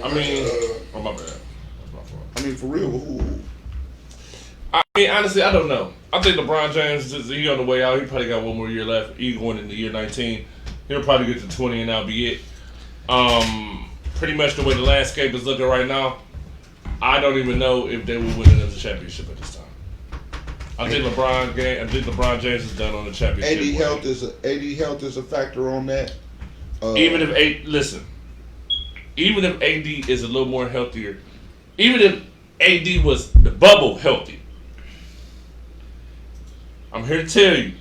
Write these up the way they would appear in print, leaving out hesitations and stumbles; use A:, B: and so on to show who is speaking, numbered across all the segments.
A: I mean, oh my bad. That's my fault.
B: I mean, for real, who?
A: I mean, honestly, I don't know. I think LeBron James, he on the way out. He probably got one more year left. He going into year 19. He'll probably get to 20 and that'll be it. Pretty much the way the landscape is looking right now, I don't even know if they will win another championship at this time. I think LeBron James is done on the championship.
B: AD health is a factor on that.
A: Even if AD is a little more healthier, even if AD was the bubble healthy, I'm here to tell you,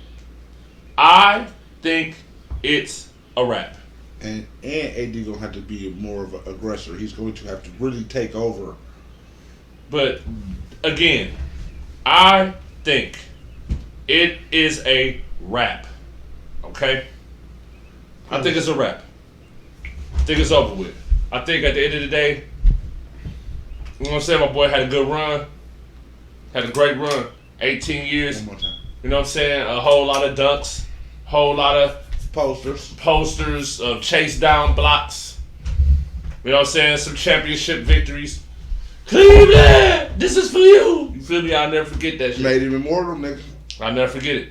A: I think it's a wrap.
B: And AD gonna have to be more of an aggressor. He's going to have to really take over.
A: But again, I think it is a wrap. Okay? I think it's a wrap. I think it's over with. I think at the end of the day, you know what I'm saying? My boy had a good run. Had a great run. 18 years.
B: One more time.
A: You know what I'm saying? A whole lot of dunks. Whole lot of posters of chase down blocks. You know what I'm saying? Some championship victories. Cleveland, this is for you. You feel me? I'll never forget that shit.
B: Made him immortal, nigga.
A: I'll never forget it.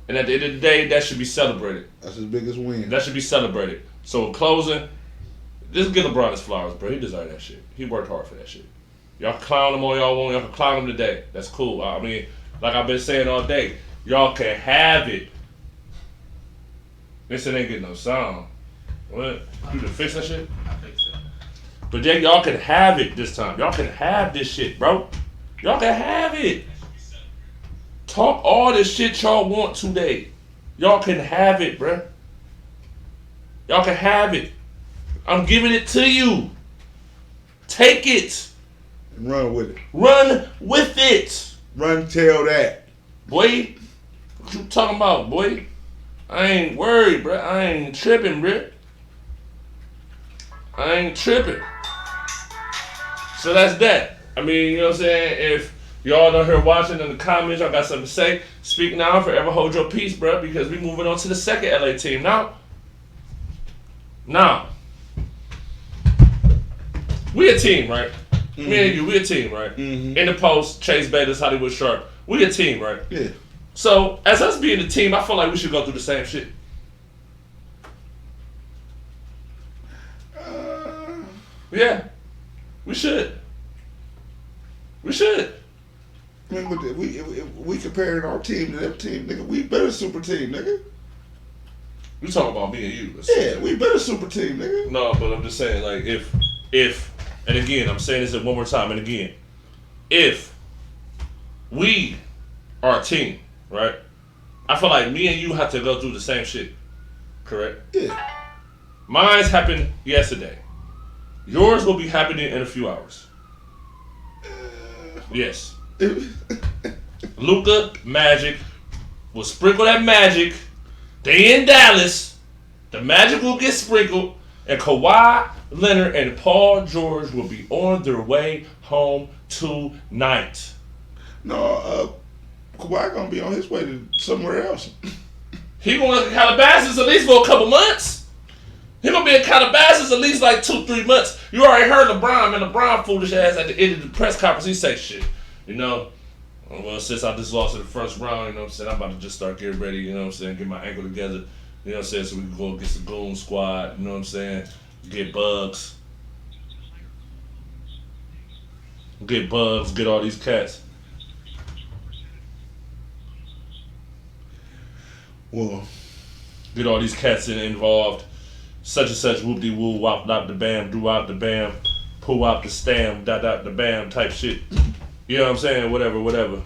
A: And at the end of the day, that should be celebrated.
B: That's his biggest win.
A: That should be celebrated. So in closing, just give LeBron his flowers, bro. He deserved that shit. He worked hard for that shit. Y'all can clown him all y'all want. Y'all can clown him today. That's cool. I mean, like I've been saying all day, y'all can have it. This shit ain't getting no sound. What? You can fix that shit?
C: I think so.
A: But yeah, y'all can have it this time. Y'all can have this shit, bro. Y'all can have it. Talk all this shit y'all want today. Y'all can have it, bro. Y'all can have it. I'm giving it to you. Take it.
B: And run with it.
A: Run with it.
B: Run, tell that.
A: Boy, what you talking about, boy? I ain't worried, bro. I ain't tripping, bro. I ain't tripping. So that's that. I mean, you know what I'm saying? If y'all out here watching in the comments, y'all got something to say, speak now, forever hold your peace, bro, because we moving on to the second LA team. Now, we a team, right? Mm-hmm. Me and you, we a team, right?
B: Mm-hmm.
A: In the post, Chase Bayless, Hollywood Sharp. We a team, right?
B: Yeah.
A: So, as us being a team, I feel like we should go through the same shit. Yeah. We should. We should.
B: I mean, we comparing our team to their team, nigga. We better super team, nigga.
A: You talking about me and you.
B: Yeah, we better super team, nigga.
A: No, but I'm just saying, like, if, and again, I'm saying this one more time, and again, if we are a team, right? I feel like me and you have to go through the same shit. Correct?
B: Yeah.
A: Mine's happened yesterday. Yours will be happening in a few hours. Yes. Luka Magic will sprinkle that magic. They in Dallas. The magic will get sprinkled. And Kawhi Leonard and Paul George will be on their way home tonight.
B: No, Kawhi gonna be on his way to somewhere else.
A: He gonna look at Calabasas at least for a couple months. He gonna be in Calabasas at least like 2-3 months. You already heard LeBron, man. LeBron foolish ass at the end of the press conference. He say shit, you know. Well, since I just lost in the first round, you know what I'm saying, I'm about to just start getting ready, you know what I'm saying, get my ankle together, you know what I'm saying, so we can go get some goon squad, you know what I'm saying, get bugs, get all these cats.
B: Well,
A: get all these cats involved. Such and such, whoop-de-woo, wop, dop, the bam, do out the bam, pull out the stam, dot, dot, the bam type shit. You know what I'm saying? Whatever.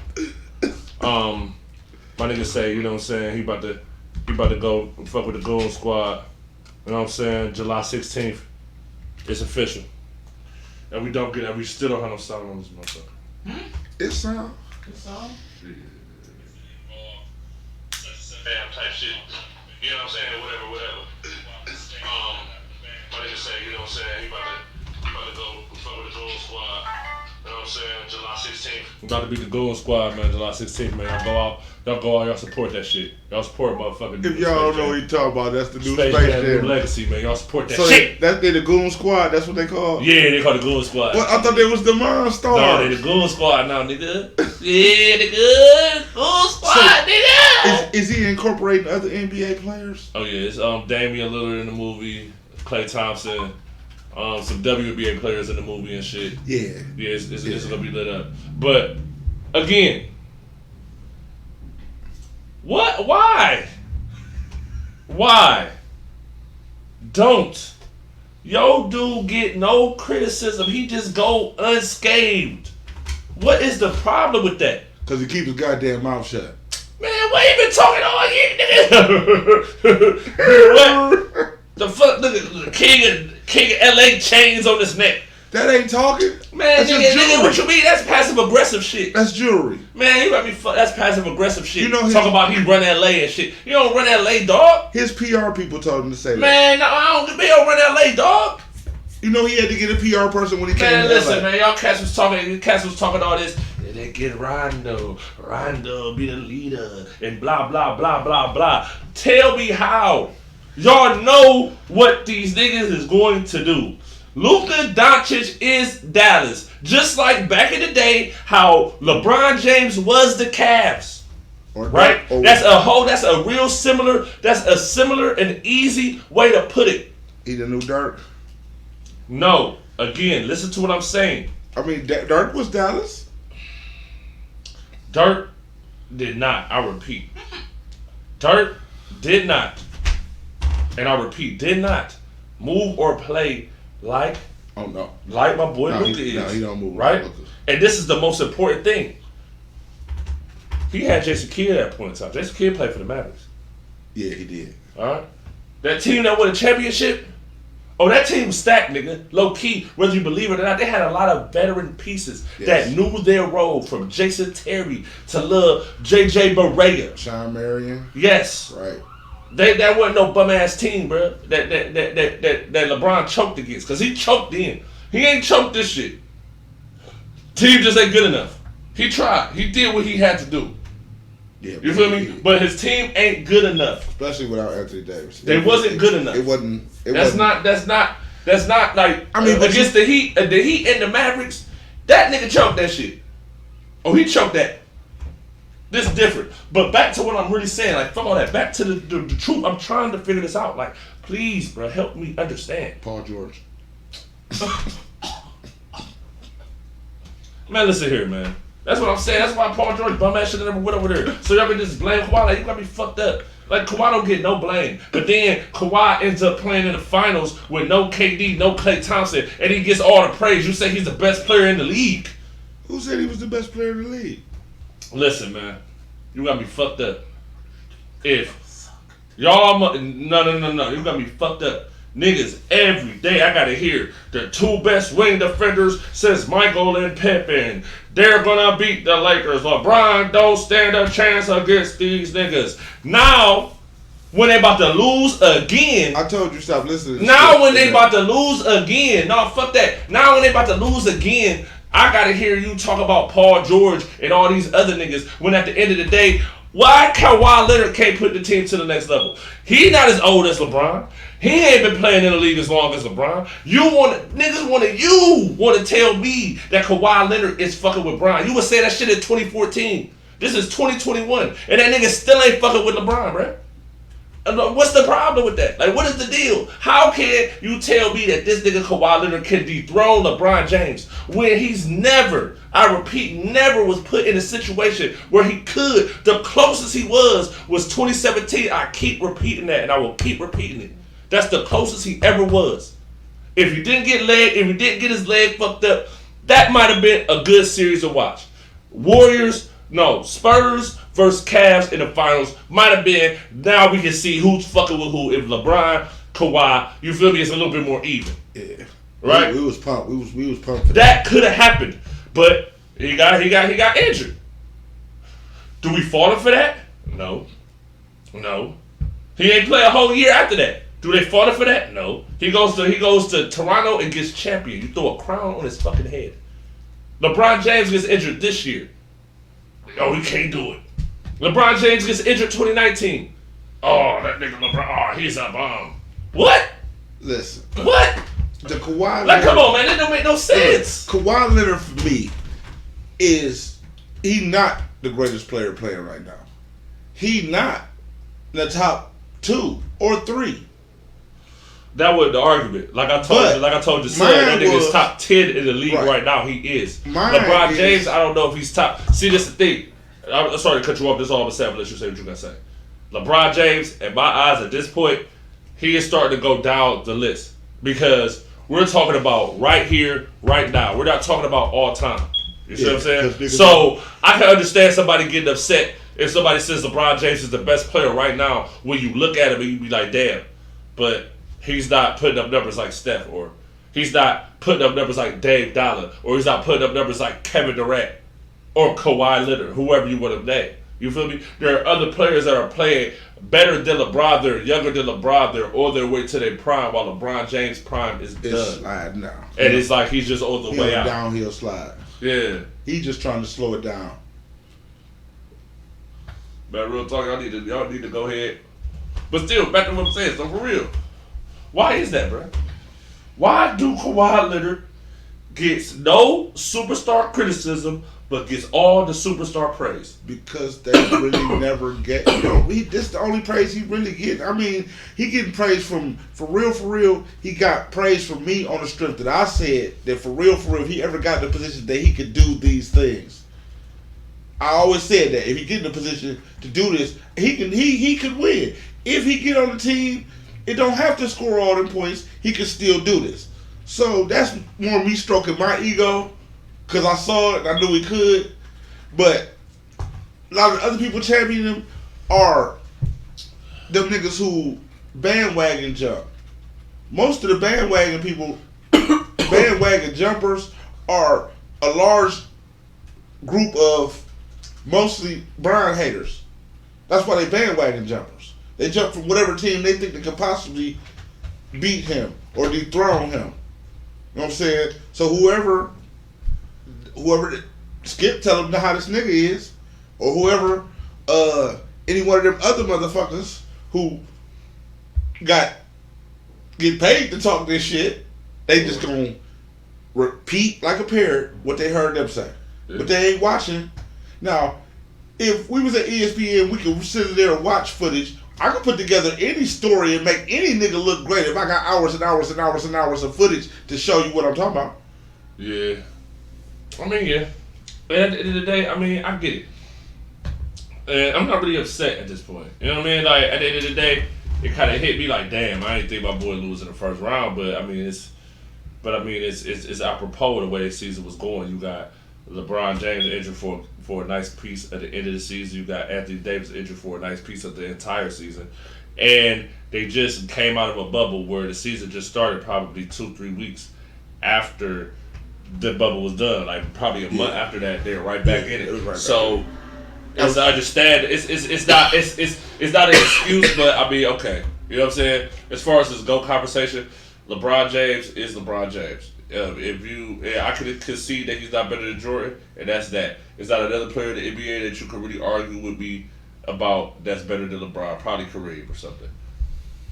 A: My nigga say, you know what I'm saying, he about to go fuck with the Goon Squad. You know what I'm saying? July 16th. It's official. And we still don't have no sound on this motherfucker.
B: It's sound.
A: Shit. Bam type shit. You know what I'm saying? Whatever. My nigga say, you know what I'm saying, he about to go fuck with the Gold Squad. You know what I'm saying? July 16th. About to be the Goon Squad, man. July 16th, man. Y'all go out. Y'all support that shit. Y'all support motherfucking.
B: If y'all don't know what you talking about, that's the new Space
A: Jam
B: Jam
A: Legacy, man. Y'all support that shit.
B: That's the Goon Squad. That's what they call.
A: Yeah, they call the Goon Squad.
B: Well, I thought they was the Monstars.
A: No, they the Goon Squad now, nigga. Yeah, the Goon Squad, nigga.
B: Is he incorporating other NBA players?
A: Oh yeah, it's Damian Lillard in the movie, Klay Thompson. Some WNBA players in the movie and shit.
B: Yeah.
A: Yeah, it's gonna be lit up. But again, what? Why? Don't. Yo, dude get no criticism. He just go unscathed. What is the problem with that?
B: Because he keeps his goddamn mouth shut.
A: Man, what you been talking all year, nigga? What? The fuck, nigga, king of LA chains on his neck.
B: That ain't talking.
A: Man, nigga, what you mean? That's passive aggressive shit.
B: That's jewelry.
A: Man, you got me. That's passive aggressive shit.
B: You know
A: talk about he run LA and shit. You don't run LA, dog.
B: His PR people told him to say that.
A: Man, no, they don't run LA, dog.
B: You know he had to get a PR person when he came to LA.
A: Man, listen, man, y'all cats was talking all this. They get Rondo be the leader, and blah blah blah blah blah. Tell me how. Y'all know what these niggas is going to do. Luka Doncic is Dallas. Just like back in the day, how LeBron James was the Cavs. Right? That's a similar and easy way to put it.
B: He the new Dirk?
A: No. Again, listen to what I'm saying.
B: I mean, Dirk was Dallas?
A: Dirk did not. I repeat. Dirk did not. And I repeat, did not move or play like my boy Luka is.
B: No, he don't move
A: right?
B: Like Luka.
A: And this is the most important thing. He had Jason Kidd at that point in time. Jason Kidd played for the Mavericks.
B: Yeah, he did.
A: All right? That team that won a championship, that team was stacked, nigga. Low key, whether you believe it or not, they had a lot of veteran pieces that knew their role, from Jason Terry to little J.J. Barea.
B: Sean Marion.
A: Yes.
B: Right.
A: That wasn't no bum ass team, bro. That LeBron choked against, cause he choked in. He ain't choked this shit. Team just ain't good enough. He tried. He did what he had to do.
B: Yeah,
A: you feel me? But his team ain't good enough.
B: Especially without Anthony Davis.
A: They wasn't good enough.
B: It wasn't.
A: That's not like.
B: I mean,
A: against the Heat and the Mavericks, that nigga choked that shit. Oh, he choked that. This is different. But back to what I'm really saying. Like, fuck all that. Back to the truth. I'm trying to figure this out. Like, please, bro, help me understand.
B: Paul George.
A: Man, listen here, man. That's what I'm saying. That's why Paul George bum ass shit never went over there. So y'all can just blame Kawhi. Like, you got me fucked up. Like, Kawhi don't get no blame. But then Kawhi ends up playing in the finals with no KD, no Klay Thompson, and he gets all the praise. You say he's the best player in the league.
B: Who said he was the best player in the league?
A: Listen, man. You got me fucked up. If y'all... No. You got me fucked up. Niggas, every day I gotta hear the two best wing defenders since Michael and Pippen. They're gonna beat the Lakers. LeBron don't stand a chance against these niggas. Now, when they about to lose again...
B: I told you stop listening.
A: Now when they about to lose again... No, fuck that. Now when they about to lose again, I gotta hear you talk about Paul George and all these other niggas, when at the end of the day, why Kawhi Leonard can't put the team to the next level? He not as old as LeBron. He ain't been playing in the league as long as LeBron. You want to tell me that Kawhi Leonard is fucking with Bron. You would say that shit in 2014. This is 2021. And that nigga still ain't fucking with LeBron, bruh. What's the problem with that? Like, what is the deal? How can you tell me that this nigga Kawhi Leonard can dethrone LeBron James when he's never, I repeat, never was put in a situation where he could? The closest he was 2017. I keep repeating that, and I will keep repeating it. That's the closest he ever was. If he didn't get his leg fucked up, that might have been a good series to watch. Spurs versus Cavs in the finals might have been. Now we can see who's fucking with who. If LeBron, Kawhi, you feel me? It's a little bit more even.
B: Yeah,
A: right.
B: We was pumped. We was pumped. For
A: that could have happened, but he got injured. Do we fault him for that? No. He ain't play a whole year after that. Do they fault him for that? No. He goes to Toronto and gets champion. You throw a crown on his fucking head. LeBron James gets injured this year. Oh, he can't do it. LeBron James gets injured 2019. Oh, that nigga LeBron. Oh, he's a bum. What?
B: Listen.
A: What?
B: The Kawhi.
A: Like, come on, man. That don't make no sense.
B: Kawhi Leonard for me he not the greatest player playing right now. He not in the top 2 or 3.
A: That was the argument. Like I told you, that nigga's top 10 in the league right now. He is. LeBron James, I don't know if he's top. See, this is the thing. I'm sorry to cut you off. This is all I'm saying, but let you say what you're gonna say. LeBron James, in my eyes, at this point, he is starting to go down the list because we're talking about right here, right now. We're not talking about all time. You see what I'm saying? So I can understand somebody getting upset if somebody says LeBron James is the best player right now. When you look at him, and you be like, damn, but he's not putting up numbers like Steph, or he's not putting up numbers like Dave Dollar, or he's not putting up numbers like Kevin Durant or Kawhi Leonard, whoever you want to name. You feel me? There are other players that are playing better than LeBron, they're younger than LeBron, they're on their way to their prime, while LeBron James' prime is done.
B: Slide now.
A: And it's like he's just on the way out.
B: Downhill slide.
A: Yeah.
B: He's just trying to slow it down.
A: Man, real talk, y'all need to go ahead. But still, back to what I'm saying, so for real. Why is that, bro? Why do Kawhi Leonard gets no superstar criticism, but gets all the superstar praise?
B: Because they really never get. This the only praise he really get. I mean, he getting praise from for real. He got praise from me on the strip that I said that for real, if he ever got in the position that he could do these things. I always said that if he get in the position to do this, he could win. If he get on the team, it don't have to score all them points. He can still do this. So that's more me stroking my ego because I saw it and I knew he could. But a lot of other people championing him are them niggas who bandwagon jump. Most of the bandwagon people, bandwagon jumpers, are a large group of mostly Brian haters. That's why they bandwagon jumpers. They jump from whatever team they think they could possibly beat him or dethrone him. You know what I'm saying? So whoever Skip tell him how this nigga is, or whoever, any one of them other motherfuckers who get paid to talk this shit, they just gonna repeat like a parrot what they heard them say. Yeah. But they ain't watching. Now, if we was at ESPN, we could sit there and watch footage. I could put together any story and make any nigga look great if I got hours and hours and hours and hours of footage to show you what I'm talking about.
A: Yeah. I mean, yeah. But at the end of the day, I mean, I get it. And I'm not really upset at this point. You know what I mean? Like, at the end of the day, it kind of hit me like, damn, I didn't think my boy lose in the first round. But, I mean, it's apropos the way the season was going. You got LeBron James injured for a nice piece at the end of the season. You got Anthony Davis injured for a nice piece of the entire season. And they just came out of a bubble where the season just started probably 2-3 weeks after the bubble was done. Like probably a month after that, they're right back in it. Right so as I understand, it's not an excuse, but I mean, okay. You know what I'm saying? As far as this GOAT conversation, LeBron James is LeBron James. I could concede that he's not better than Jordan, and that's that. It's not another player in the NBA that you could really argue with me about that's better than LeBron. Probably Kareem or something.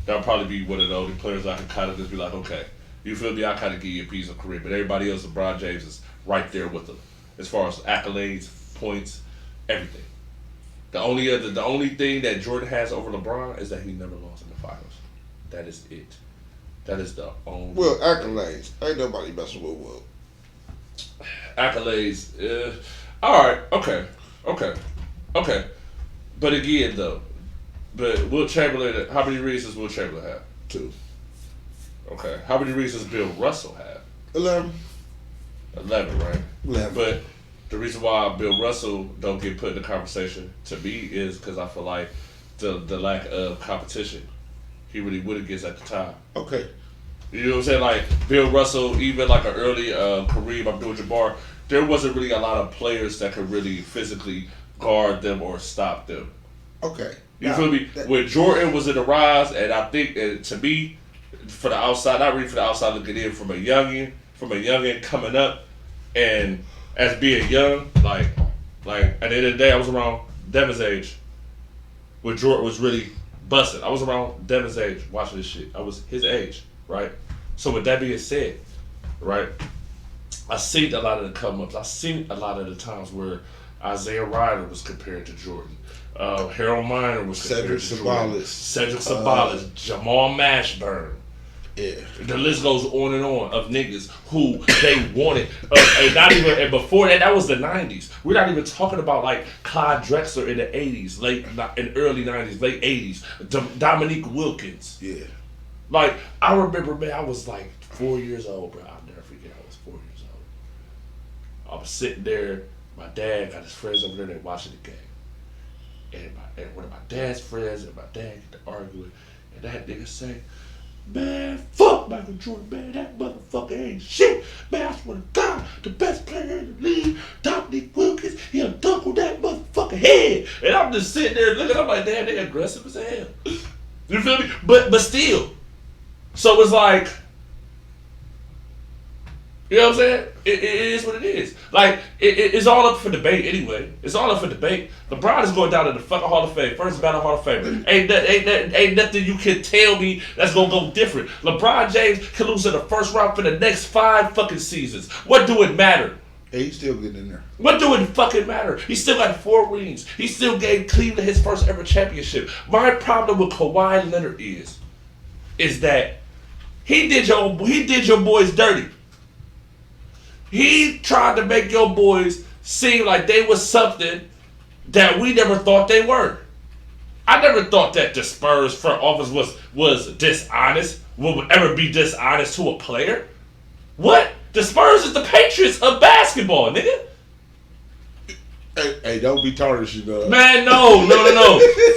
A: That'll probably be one of the only players I can kind of just be like, okay, you feel me? I kind of give you a piece of Kareem, but everybody else, LeBron James is right there with him as far as accolades, points, everything. The only thing that Jordan has over LeBron is that he never lost in the finals. That is it. That is the only.
B: Well, accolades. Ain't nobody messing with Will.
A: Accolades. All right. Okay. But again, though, Will Chamberlain. How many rings does Will Chamberlain have?
B: 2.
A: Okay. How many rings does Bill Russell have?
B: 11.
A: 11, right?
B: 11.
A: But the reason why Bill Russell don't get put in the conversation to me is because I feel like the lack of competition he really would have gets at the time.
B: Okay.
A: You know what I'm saying? Like Bill Russell, even like an early Kareem Abdul-Jabbar, there wasn't really a lot of players that could really physically guard them or stop them.
B: Okay.
A: You feel me? When Jordan was in the rise, and I think to me, for the outside, not really for the outside looking in, from a youngin coming up, and as being young, like at the end of the day, I was around Devin's age, when Jordan was really busted. I was around Devin's age watching this shit. I was his age, right? So with that being said, right, I seen a lot of the come-ups. I seen a lot of the times where Isaiah Ryder was compared to Jordan. Harold Miner was compared to Jordan. Cedric Sabalas, Jamal Mashburn.
B: Yeah.
A: The list goes on and on of niggas who they wanted. And before that was the 90s. We're not even talking about like Clyde Drexler in the 80s, in early 90s, late 80s. Dominique Wilkins.
B: Yeah.
A: Like, I remember, man, I was like 4 years old, bro. I'll never forget I was 4 years old. I was sitting there. My dad got his friends over there. They watching the game. And one of my dad's friends and my dad get to arguing. And that nigga say, man, fuck Michael Jordan, man. That motherfucker ain't shit. Man, I swear to God, the best player in the league, Dominique Wilkins, he'll dunk on that motherfucker head. And I'm just sitting there looking, I'm like, damn, they aggressive as hell. You feel me? But still. So it's like, you know what I'm saying? It is what it is. Like, it's all up for debate anyway. It's all up for debate. LeBron is going down to the fucking Hall of Fame. First ballot Hall of Fame. Ain't nothing you can tell me that's going to go different. LeBron James can lose in the first round for the next 5 fucking seasons. What do it matter?
B: Hey, he's still getting in there.
A: What do it fucking matter? He still got 4 rings. He still gave Cleveland his first ever championship. My problem with Kawhi Leonard is that he did your boys dirty. He tried to make your boys seem like they was something that we never thought they were. I never thought that the Spurs front office was dishonest, would ever be dishonest to a player. What? The Spurs is the Patriots of basketball, nigga.
B: Hey, don't be tarnishing,
A: Man, no.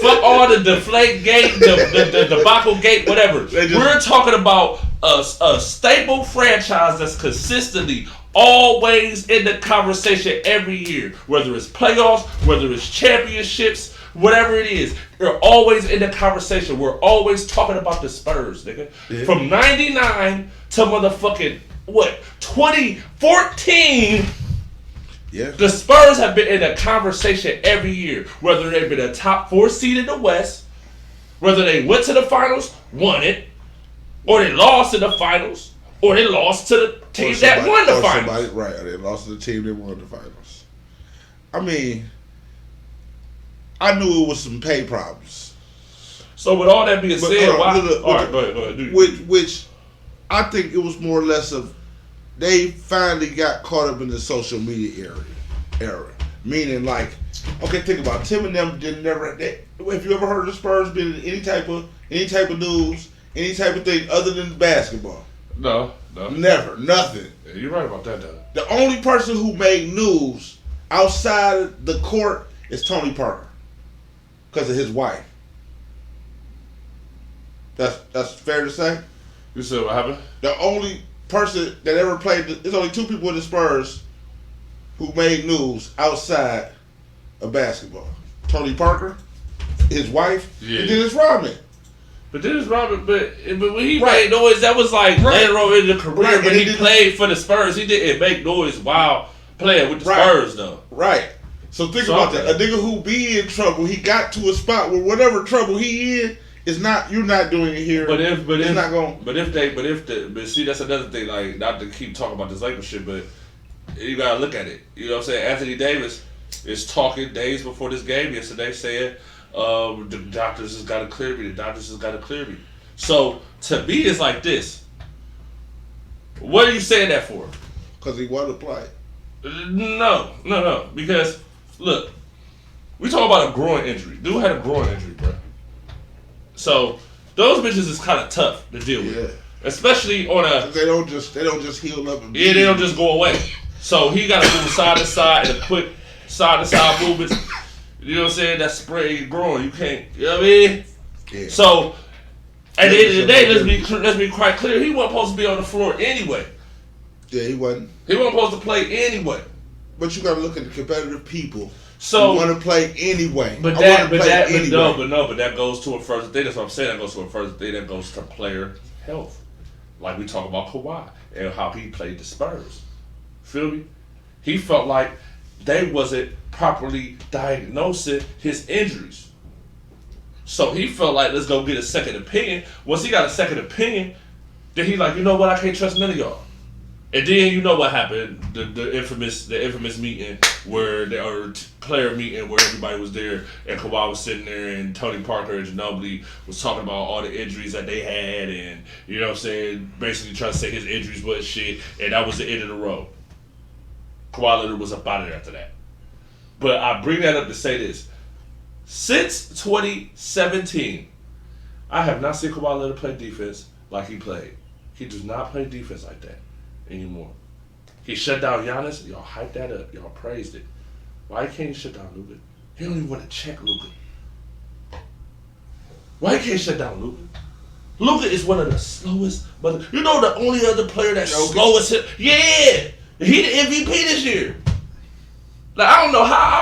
A: Fuck all the deflate gate, the debacle gate, whatever. We're talking about a staple franchise that's consistently always in the conversation every year. Whether it's playoffs, whether it's championships, whatever it is. They're always in the conversation. We're always talking about the Spurs, nigga. Yeah. From 99 to motherfucking, 2014...
B: Yeah.
A: The Spurs have been in a conversation every year, whether they've been a top 4 seed in the West, whether they went to the finals, won it, or they lost in the finals, or they lost to the team that won the finals.
B: Right, or they lost to the team that won the finals. I mean, I knew it was some pay problems.
A: So with all that being said, all right, go ahead.
B: Which I think it was more or less of, they finally got caught up in the social media era. Meaning, like, okay, think about it. Tim and them if you ever heard of the Spurs being in any type of news, any type of thing other than basketball?
A: No.
B: Never. Nothing.
A: Yeah, you're right about that, though.
B: The only person who made news outside the court is Tony Parker. Because of his wife. That's fair to say?
A: You said what happened?
B: The only person that ever played, there's only 2 people in the Spurs who made news outside of basketball. Tony Parker, his wife, and Dennis Rodman.
A: But Dennis Rodman, but when he made noise, that was like later on in the career when he played for the Spurs. He didn't make noise while playing with the Spurs, though.
B: Right. So think about that. A nigga who be in trouble, he got to a spot where whatever trouble he in, it's not, you're not doing it here. But see, that's another thing. Like, not to keep talking about this Lakers shit, but you gotta look at it. You know what I'm saying? Anthony Davis is talking days before this game yesterday, saying, "The doctors has got to clear me. The doctors has got to clear me." So to me, it's like this. What are you saying that for? Because he wanted to play.
A: No. Because look, we talking about a groin injury. Dude had a groin injury, bro. So those bitches is kind of tough to deal with, especially on a.
B: They don't just heal up. And
A: they don't just go away. So he got to move side to side and quick side to side movements. You know what I'm saying? That spray growing. You can't. You know what I mean? Yeah. So at the end of the day, let's be quite clear. He wasn't supposed to be on the floor anyway.
B: Yeah, he wasn't.
A: He wasn't supposed to play anyway.
B: But you got to look at the competitive people.
A: So
B: who want to play anyway.
A: But that goes to a further thing. That's what I'm saying. That goes to a further thing. That goes to player health. Like we talk about Kawhi and how he played the Spurs. Feel me? He felt like they wasn't properly diagnosing his injuries. So he felt like, let's go get a second opinion. Once he got a second opinion, then he like, you know what, I can't trust none of y'all. And then you know what happened, the infamous meeting where player meeting where everybody was there and Kawhi was sitting there and Tony Parker and Ginobili was talking about all the injuries that they had and you know what I'm saying, basically trying to say his injuries wasn't shit, and that was the end of the road. Kawhi Leonard was up out of there after that. But I bring that up to say this. Since 2017, I have not seen Kawhi Leonard play defense like he played. He does not play defense like that anymore. He shut down Giannis. Y'all hyped that up. Y'all praised it. Why can't he shut down Luka? He don't even want to check Luka. Why can't he shut down Luka? Luka is one of the slowest. But you know the only other player that's slow as him. Yeah, he the MVP this year. Like I don't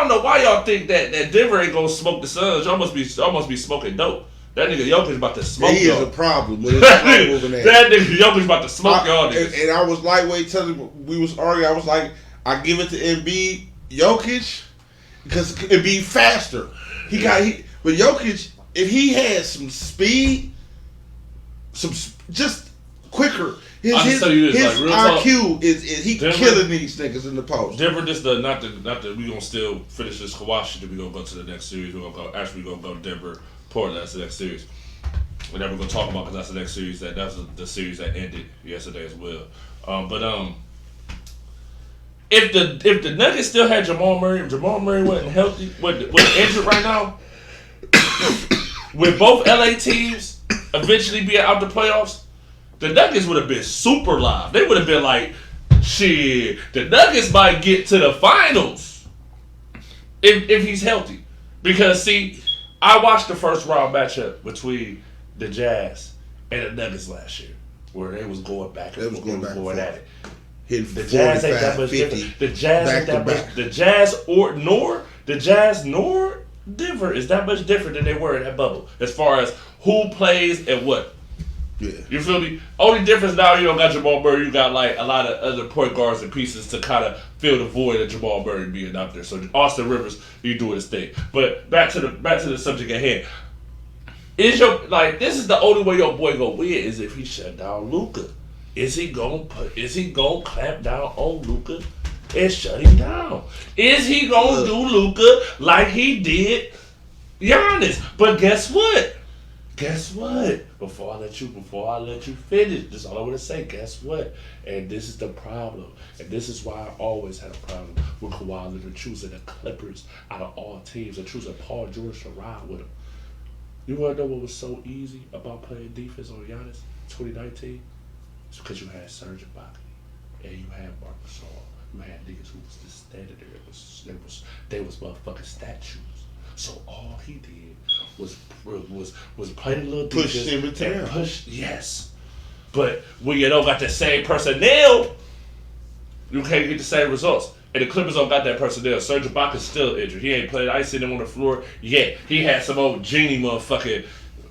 A: know why y'all think that Denver ain't gonna smoke the Suns. Y'all must be smoking dope. That nigga Jokic about to smoke y'all.
B: He is a problem with his moving that.
A: That nigga Jokic about to smoke y'all niggas.
B: And I was lightweight telling him, we was arguing, I was like, I give it to Embiid, Jokic, because Embiid faster. But Jokic, if he had some speed, just quicker, his IQ is he Denver, killing these niggas in the post.
A: Denver just not the we gonna still finish this Kawhi shit. Then we gonna go to the next series. We're gonna go Denver. Portland, that's the next series. We're never gonna talk about because that's the next series. That's the series that ended yesterday as well. If the Nuggets still had Jamal Murray, if Jamal Murray wasn't healthy, was injured right now, with both LA teams eventually being out the playoffs, the Nuggets would have been super live. They would have been like, shit, the Nuggets might get to the finals if he's healthy. Because see, I watched the first round matchup between the Jazz and the Nuggets last year, where they was going back and forth at it. The Jazz ain't that much different. The Jazz ain't that much. The Jazz nor Denver is that much different than they were in that bubble as far as who plays and what. Yeah. You feel me? Only difference now, you don't got Jamal Murray. You got like a lot of other point guards and pieces to kind of fill the void of Jamal Murray being out there. So Austin Rivers, you doing his thing. But back to the subject at hand. This is the only way your boy gonna win is if he shut down Luka. Is he gonna clamp down on Luka and shut him down? Is he gonna do Luka like he did Giannis? But guess what? Before I let you finish, this is all I want to say. Guess what? And this is the problem. And this is why I always had a problem with Kawhi Leonard choosing the Clippers out of all teams and choosing Paul George to ride with him. You want to know what was so easy about playing defense on Giannis 2019? It's because you had Serge Ibaka and you had Marc Gasol. You had niggas who was just standing there. They was motherfucking statues. So all he did was play the little
B: push him and
A: push. Yes, but when you don't got the same personnel, you can't get the same results. And the Clippers don't got that personnel. Serge Ibaka's still injured. He ain't played. I ain't seen him on the floor yet. He had some old genie motherfucking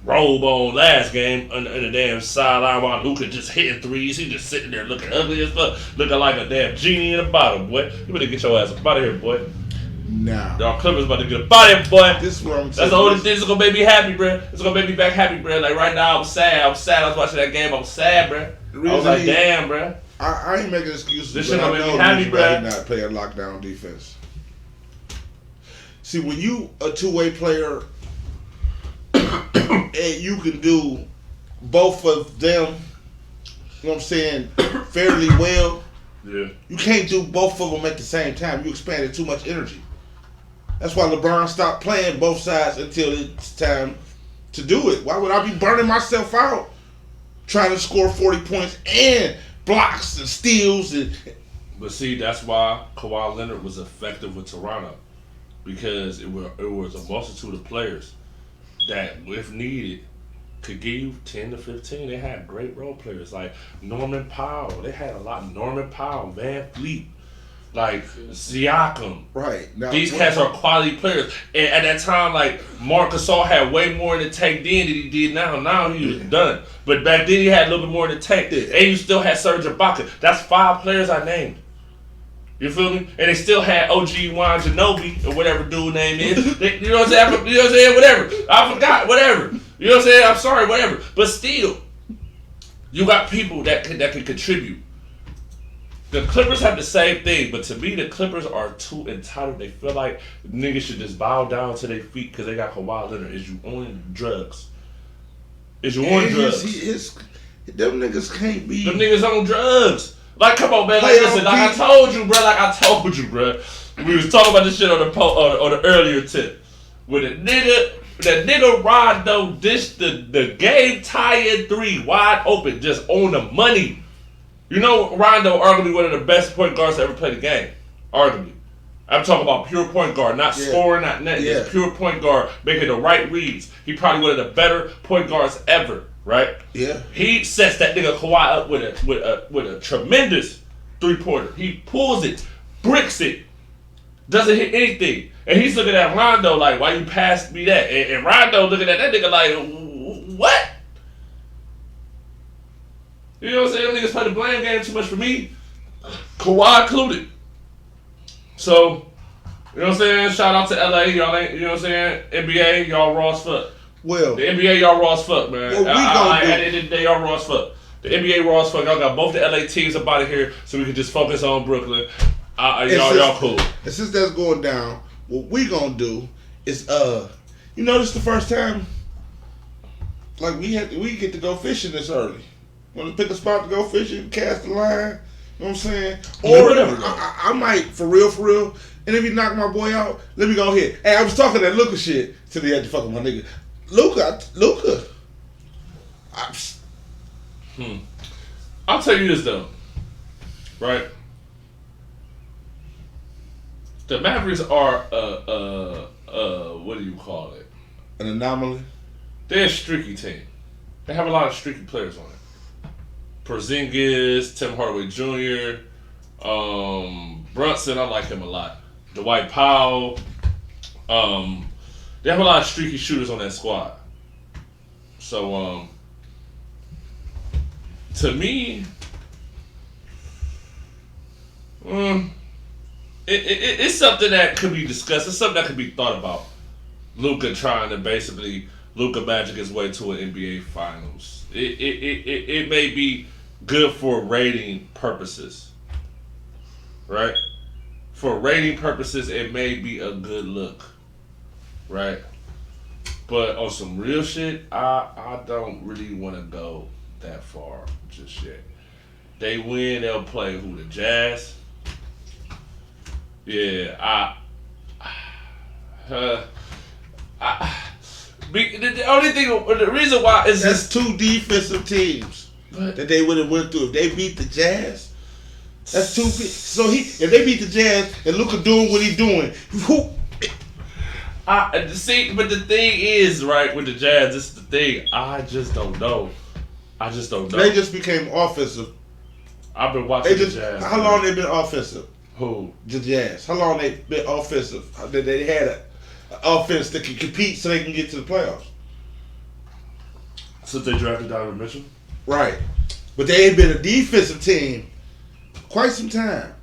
A: robe on last game on the damn sideline while Luka just hitting threes. He just sitting there looking ugly as fuck, looking like a damn genie in a bottle, boy. You better get your ass up out of here, boy.
B: Nah.
A: Y'all Clippers about to get up out of here, boy.
B: This is what I'm saying.
A: That's the only thing that's gonna make me happy, bro. It's gonna make me back happy, bro. Like right now, I'm sad. I was watching that game. I was sad, bro. I was like, damn, bro.
B: I ain't making excuses.
A: This shit gonna make me happy, bro.
B: Not playing lockdown defense. See, when you a two-way player and you can do both of them, you know what I'm saying, fairly well.
A: Yeah.
B: You can't do both of them at the same time. You expanded too much energy. That's why LeBron stopped playing both sides until it's time to do it. Why would I be burning myself out trying to score 40 points and blocks and steals?
A: But see, that's why Kawhi Leonard was effective with Toronto, because it was a multitude of players that, if needed, could give you 10 to 15. They had great role players like Norman Powell. They had a lot of Norman Powell, Van Fleet, like Siakam.
B: Right. Now,
A: these cats are quality players. And at that time, like, Marc Gasol had way more in the tank then than he did now. Now he was done. But back then he had a little bit more in the tank. And you still had Serge Ibaka. That's 5 players I named. You feel me? And they still had OG Juan Ginobili or whatever dude name is. You know what I'm saying? You know what I'm saying? Whatever. I forgot. Whatever. You know what I'm saying? I'm sorry. Whatever. But still, you got people that can contribute. The Clippers have the same thing, but to me, the Clippers are too entitled. They feel like niggas should just bow down to their feet because they got Kawhi Leonard. Is you on drugs? Is you on drugs?
B: Them niggas can't be.
A: Them niggas on drugs. Like, come on, man. Like, listen, like I told you, bro. We was talking about this shit on the earlier tip. With that nigga Rondo dished the game tying 3 wide open, just on the money. You know, Rondo arguably one of the best point guards to ever play the game. Arguably. I'm talking about pure point guard, not scoring, not net. Yeah. Just pure point guard, making the right reads. He probably one of the better point guards ever. Right?
B: Yeah.
A: He sets that nigga Kawhi up with a tremendous 3-pointer. He pulls it, bricks it, doesn't hit anything. And he's looking at Rondo like, why you passed me that? And Rondo looking at that nigga like, what? You know what I'm saying? Them niggas play the blame game too much for me. Kawhi included. So, you know what I'm saying? Shout out to LA. Y'all ain't, you know what I'm saying? NBA, y'all raw as fuck.
B: Well,
A: the NBA, y'all raw as fuck, man.
B: What we gonna do?
A: At the end of the day, y'all raw as fuck. The NBA raw as fuck. Y'all got both the LA teams up out of here, so we can just focus on Brooklyn. Y'all cool.
B: And since that's going down, what we gonna do is, you notice the first time, like we get to go fishing this early. Want to pick a spot to go fishing, cast the line. You know what I'm saying? Or I might, for real. And if you knock my boy out, let me go ahead. Hey, I was talking that Luka shit till he had to fuck with my nigga. Luka.
A: I'll tell you this though, right? The Mavericks are what do you call it?
B: An anomaly.
A: They're a streaky team. They have a lot of streaky players on it. Porzingis, Tim Hardaway Jr., Brunson. I like him a lot. Dwight Powell. They have a lot of streaky shooters on that squad. So, to me, it's something that could be discussed. It's something that could be thought about. Luka trying to basically Luka magic his way to an NBA Finals. It may be good for rating purposes, right? For rating purposes, it may be a good look, right? But on some real shit, I don't really want to go that far just yet. They win, they'll play who? The Jazz? Yeah, the only thing, the reason why is
B: that's two defensive teams that they would have went through. If they beat the Jazz, that's two. So if they beat the Jazz and Luka doing what he's doing,
A: see, but the thing is, right, with the Jazz, this is the thing. I just don't know. They just became offensive. I've been watching the Jazz.
B: How long they been offensive?
A: Who?
B: The Jazz. How long they been offensive? They had an offense that can compete so they can get to the playoffs.
A: Since they drafted Donovan Mitchell?
B: Right. But they ain't been a defensive team quite some time.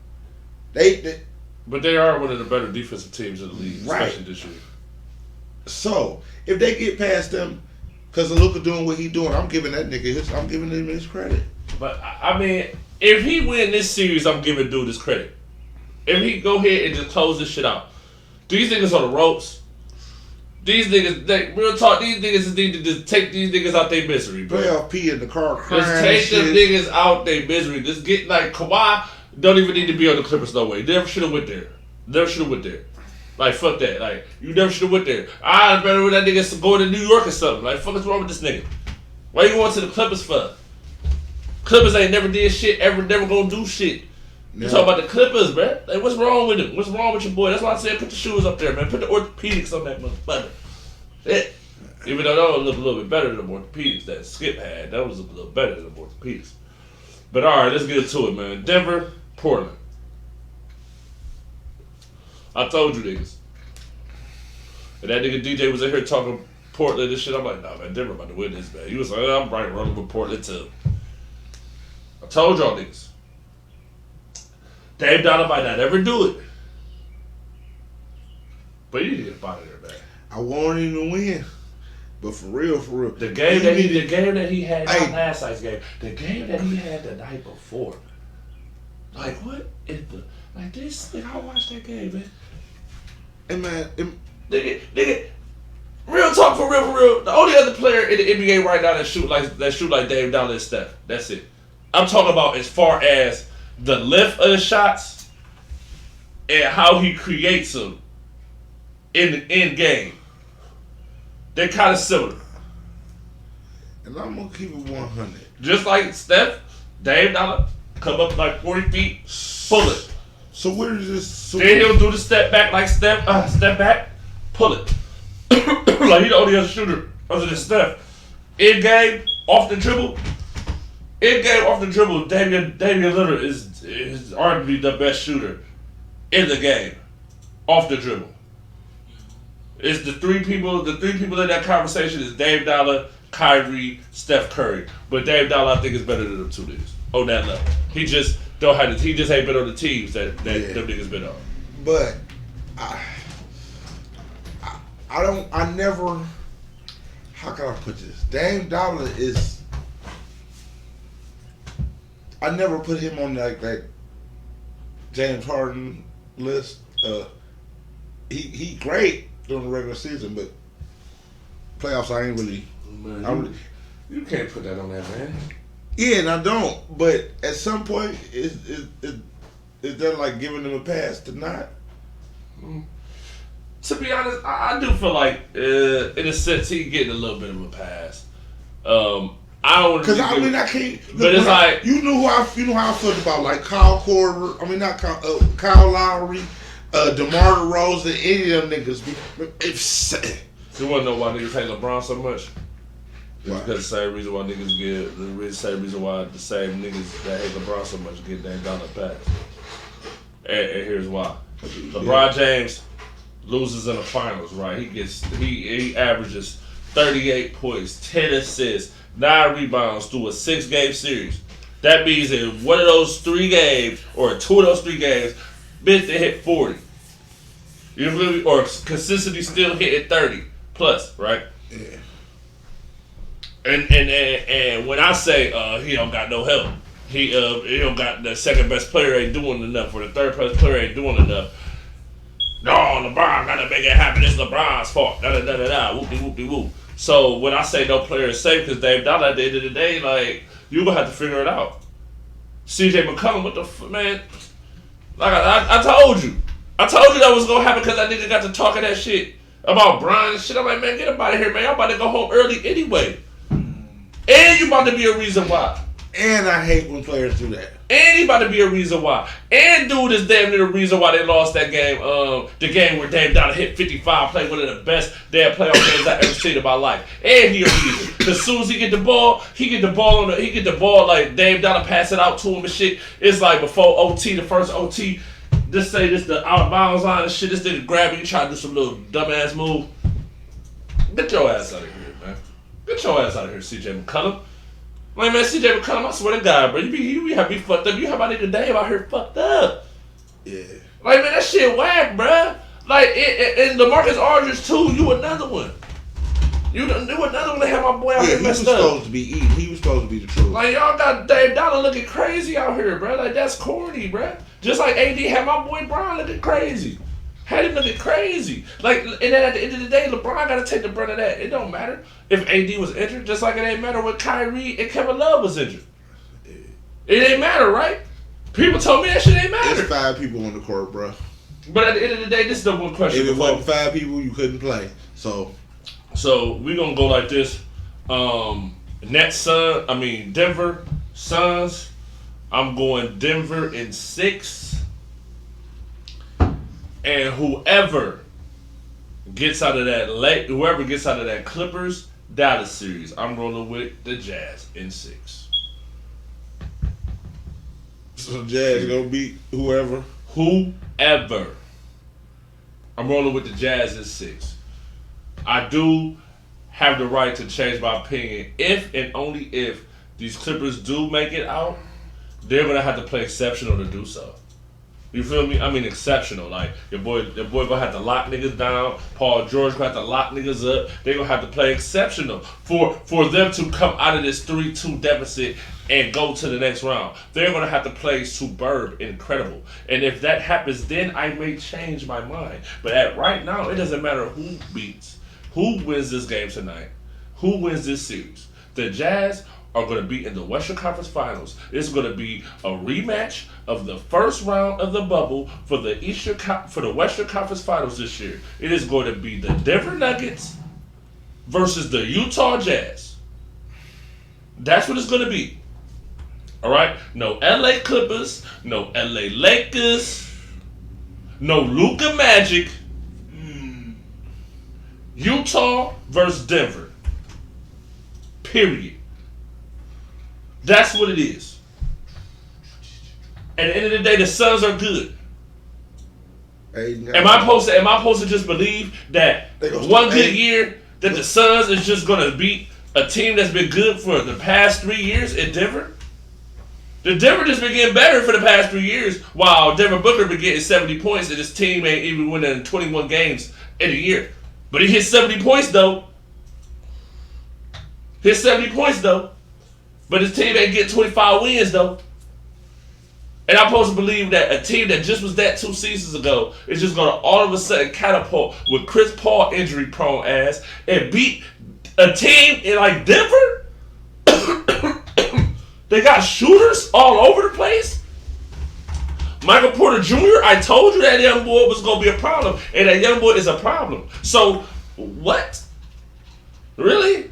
A: But they are one of the better defensive teams in the league, especially this year.
B: So, if they get past them, because of Luka doing what he's doing, I'm giving him his credit.
A: But, I mean, if he win this series, I'm giving dude his credit. If he go ahead and just close this shit out. Do you think it's on the ropes? These niggas, real talk, these niggas need to just take these niggas out their misery, bro.
B: Playoff P in the car crying.
A: Just take them niggas out their misery. Just get, like, Kawhi don't even need to be on the Clippers no way. Never should have went there. Like, fuck that. Like, you never should have went there. I better with that nigga going to New York or something. Like, fuck is wrong with this nigga? Why you going to the Clippers for? Clippers ain't never did shit, never gonna do shit. You talking about the Clippers, man. Like, what's wrong with him? What's wrong with your boy? That's why I said put the shoes up there, man. Put the orthopedics on that motherfucker. Shit. Even though that would look a little bit better than the orthopedics that Skip had. That was a little better than the orthopedics. But alright, let's get into it, man. Denver, Portland. I told you niggas. And that nigga DJ was in here talking Portland and shit. I'm like, nah, man, Denver about to win this, man. He was like, I'm right rolling with Portland too. I told y'all niggas. Dame Dollar might not ever do it. But you need to get up out of there, man.
B: I wanted him to win. But for real.
A: The game that he had, not last night's game, the game that he had the night before. Like, what is the... Like, this... Nigga, I watched that game, man.
B: And man...
A: Nigga, real talk for real. The only other player in the NBA right now that shoot like Dame Dollar is Steph. That's it. I'm talking about as far as the lift of the shots and how he creates them in the end game. They're kind of similar.
B: And I'm going to keep it 100.
A: Just like Steph, Dame Dollar, come up like 40 feet, pull it.
B: So where is this? So
A: then he'll do the step back like Steph, step back, pull it. Like he the only other shooter other than Steph. In game, off the dribble. Damian Lillard is arguably the best shooter in the game. Off the dribble. It's the three people in that conversation is Dame Dollar, Kyrie, Steph Curry. But Dame Dollar I think is better than them two niggas on that level. He just ain't been on the teams that them niggas been on.
B: But I never, how can I put this? Dame Dollar is, I never put him on like that James Harden list. He great during the regular season, but playoffs I ain't really.
A: Man, you can't put that on that man.
B: Yeah, and I don't. But at some point, is that like giving him a pass to not?
A: To be honest, I do feel like, in a sense, he getting a little bit of a pass. I don't
B: because I can't.
A: But it's like
B: you know how I felt about like Kyle Korver. I mean not Kyle Lowry, DeMar DeRozan, any of them niggas.
A: You want to know why niggas hate LeBron so much?
B: Why?
A: Because the same reason why niggas get the same reason why the same niggas that hate LeBron so much get Dame Dollar pass. And here's why: LeBron James loses in the finals, right? He averages 38 points, 10 assists, 9 rebounds through a 6-game series. That means in one of those 3 games, or 2 of those 3 games, bitch, they hit 40. You feel me? Or consistently still hitting 30 plus, right?
B: Yeah.
A: And when I say he don't got no help, he don't got the second best player ain't doing enough, or the third best player ain't doing enough. No, LeBron gotta make it happen. It's LeBron's fault. Whoop-de-whoop. So when I say no player is safe, because Dame Dollar at the end of the day, like, you gonna have to figure it out. CJ McCollum, what the man? Like I told you that was gonna happen because that nigga got to talking that shit about Brian and shit. I'm like, man, get up out of here, man. Y'all about to go home early anyway. And you about to be a reason why.
B: And I hate when players do that.
A: And he about to be a reason why. And dude is damn near the reason why they lost that game. The game where Dame Dollar hit 55, played one of the best damn playoff games I ever seen in my life. And he a reason. Cause as soon as he get the ball like Dame Dollar pass it out to him and shit. It's like before OT, the first OT, just say this the out of bounds line and shit. This nigga grab you, try to do some little dumbass move. Get your ass out of here, man. Get your ass out of here, CJ McCollum. Like, man, CJ McCollum, I swear to God, bro, you have me fucked up. You have my nigga Dave out here fucked up.
B: Yeah.
A: Like, man, that shit whack, bro. Like, and LaMarcus Aldridge, too, you another one. You another one that had my boy out here messed up.
B: He was supposed to be eating. He was supposed to be the truth.
A: Like, y'all got Dave Dollar looking crazy out here, bro. Like, that's corny, bro. Just like AD had my boy Brian looking crazy. Had him looking crazy. Like, and then at the end of the day, LeBron got to take the brunt of that. It don't matter if AD was injured, just like it ain't matter when Kyrie and Kevin Love was injured. It ain't matter, right? People told me that shit ain't matter.
B: There's 5 people on the court, bro.
A: But at the end of the day, this is the one question.
B: If it wasn't 5 people, you couldn't play. So
A: we're going to go like this. Denver Suns. I'm going Denver in 6. And whoever gets out of that Clippers Dallas series, I'm rolling with the Jazz in 6.
B: So Jazz gonna beat whoever.
A: Whoever. I'm rolling with the Jazz in 6. I do have the right to change my opinion if and only if these Clippers do make it out. They're gonna have to play exceptional to do so. You feel me? I mean, exceptional. Like your boy gonna have to lock niggas down. Paul George gonna have to lock niggas up. They gonna have to play exceptional for them to come out of this 3-2 deficit and go to the next round. They're gonna have to play superb, incredible. And if that happens, then I may change my mind. But right now, it doesn't matter who wins this game tonight, who wins this series. The Jazz are going to be in the Western Conference Finals. It's going to be a rematch of the first round of the bubble for the Western Conference Finals this year. It is going to be the Denver Nuggets versus the Utah Jazz. That's what it's going to be. All right? No LA Clippers, no LA Lakers, no Luka Magic. Utah versus Denver. Period. That's what it is. At the end of the day, the Suns are good. Am I supposed to just believe that one good year that the Suns is just gonna beat a team that's been good for the past 3 years in Denver? The Denver just been getting better for the past 3 years, while Devin Booker been getting 70 points and his team ain't even winning 21 games in a year. But he hit 70 points though. But his team ain't get 25 wins though. And I'm supposed to believe that a team that just was that 2 seasons ago is just gonna all of a sudden catapult with Chris Paul injury prone ass and beat a team in like Denver? They got shooters all over the place. Michael Porter Jr., I told you that young boy was going to be a problem, and that young boy is a problem. So, what? Really?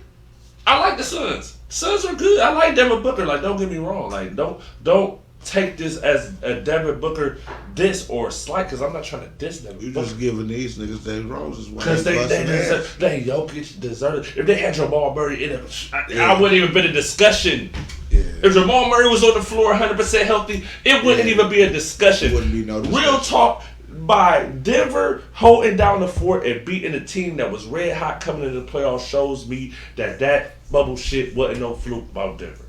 A: I like the Suns. Suns are good. I like Devin Booker. Like, don't get me wrong. Like, don't take this as a Devin Booker diss or slight, because I'm not trying to diss them.
B: You just giving these niggas their roses.
A: Because they Jokic deserved it. If they had Jamal Murray, I wouldn't even been a discussion. Yeah. If Jamal Murray was on the floor 100% healthy, it wouldn't even be a discussion.
B: Wouldn't be no discussion.
A: Real talk, by Denver holding down the fort and beating a team that was red hot coming into the playoffs shows me that bubble shit wasn't no fluke about Denver.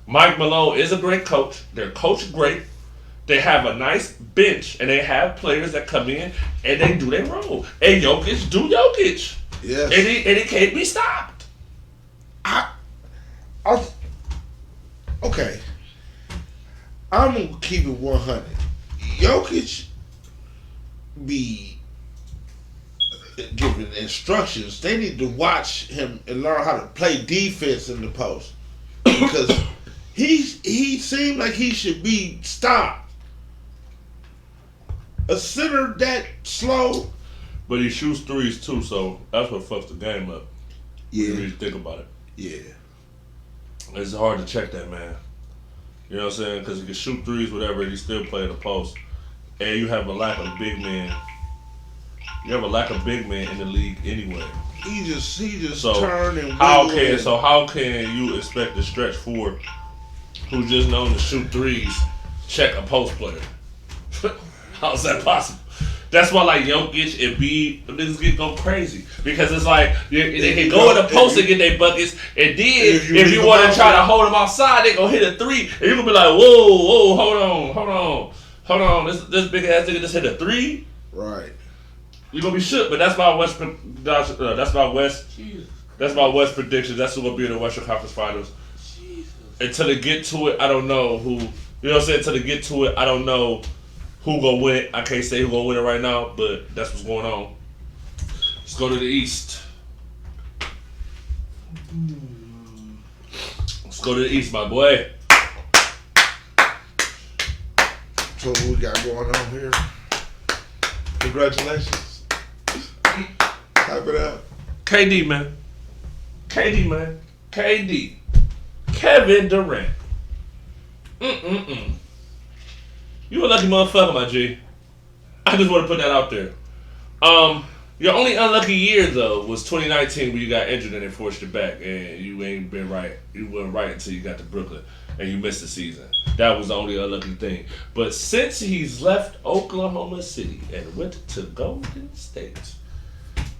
A: Mike Malone is a great coach. They're coached great. They have a nice bench, and they have players that come in and they do their role. And Jokic do Jokic.
B: Yes.
A: And he can't be stopped.
B: Okay. I'm going to keep it 100. Jokic be giving instructions. They need to watch him and learn how to play defense in the post. Because he seemed like he should be stopped. A center that slow.
A: But he shoots threes too, so that's what fucks the game up.
B: Yeah.
A: When you really think about it.
B: Yeah.
A: It's hard to check that, man. You know what I'm saying? Because he can shoot threes, whatever, and he still play the post. And you have a lack of big men. You have a lack of big men in the league anyway.
B: He just turned and
A: how can you expect the stretch forward who's just known to shoot threes check a post player? How's that possible? That's why like Jokic and B, them niggas go crazy because it's like they can go in the post and get their buckets, and then if you want to try to hold them outside, they gonna hit a three, and you gonna be like, whoa, hold on, this big ass nigga just hit a three,
B: right? You
A: gonna be shook, but that's my West prediction. That's who gonna be in the Western Conference Finals. Jesus. Until they get to it, I don't know who. You know what I'm saying? Until they get to it, I don't know who gonna win it. I can't say who gonna win it right now, but that's what's going on. Let's go to the East. Let's go to the East, my boy.
B: So what we got going on here? Congratulations. Type it out.
A: KD, man. Kevin Durant. You a lucky motherfucker, my G. I just want to put that out there. Your only unlucky year, though, was 2019 when you got injured and they forced you back, and you ain't been right. You weren't right until you got to Brooklyn, and you missed the season. That was the only unlucky thing. But since he's left Oklahoma City and went to Golden State,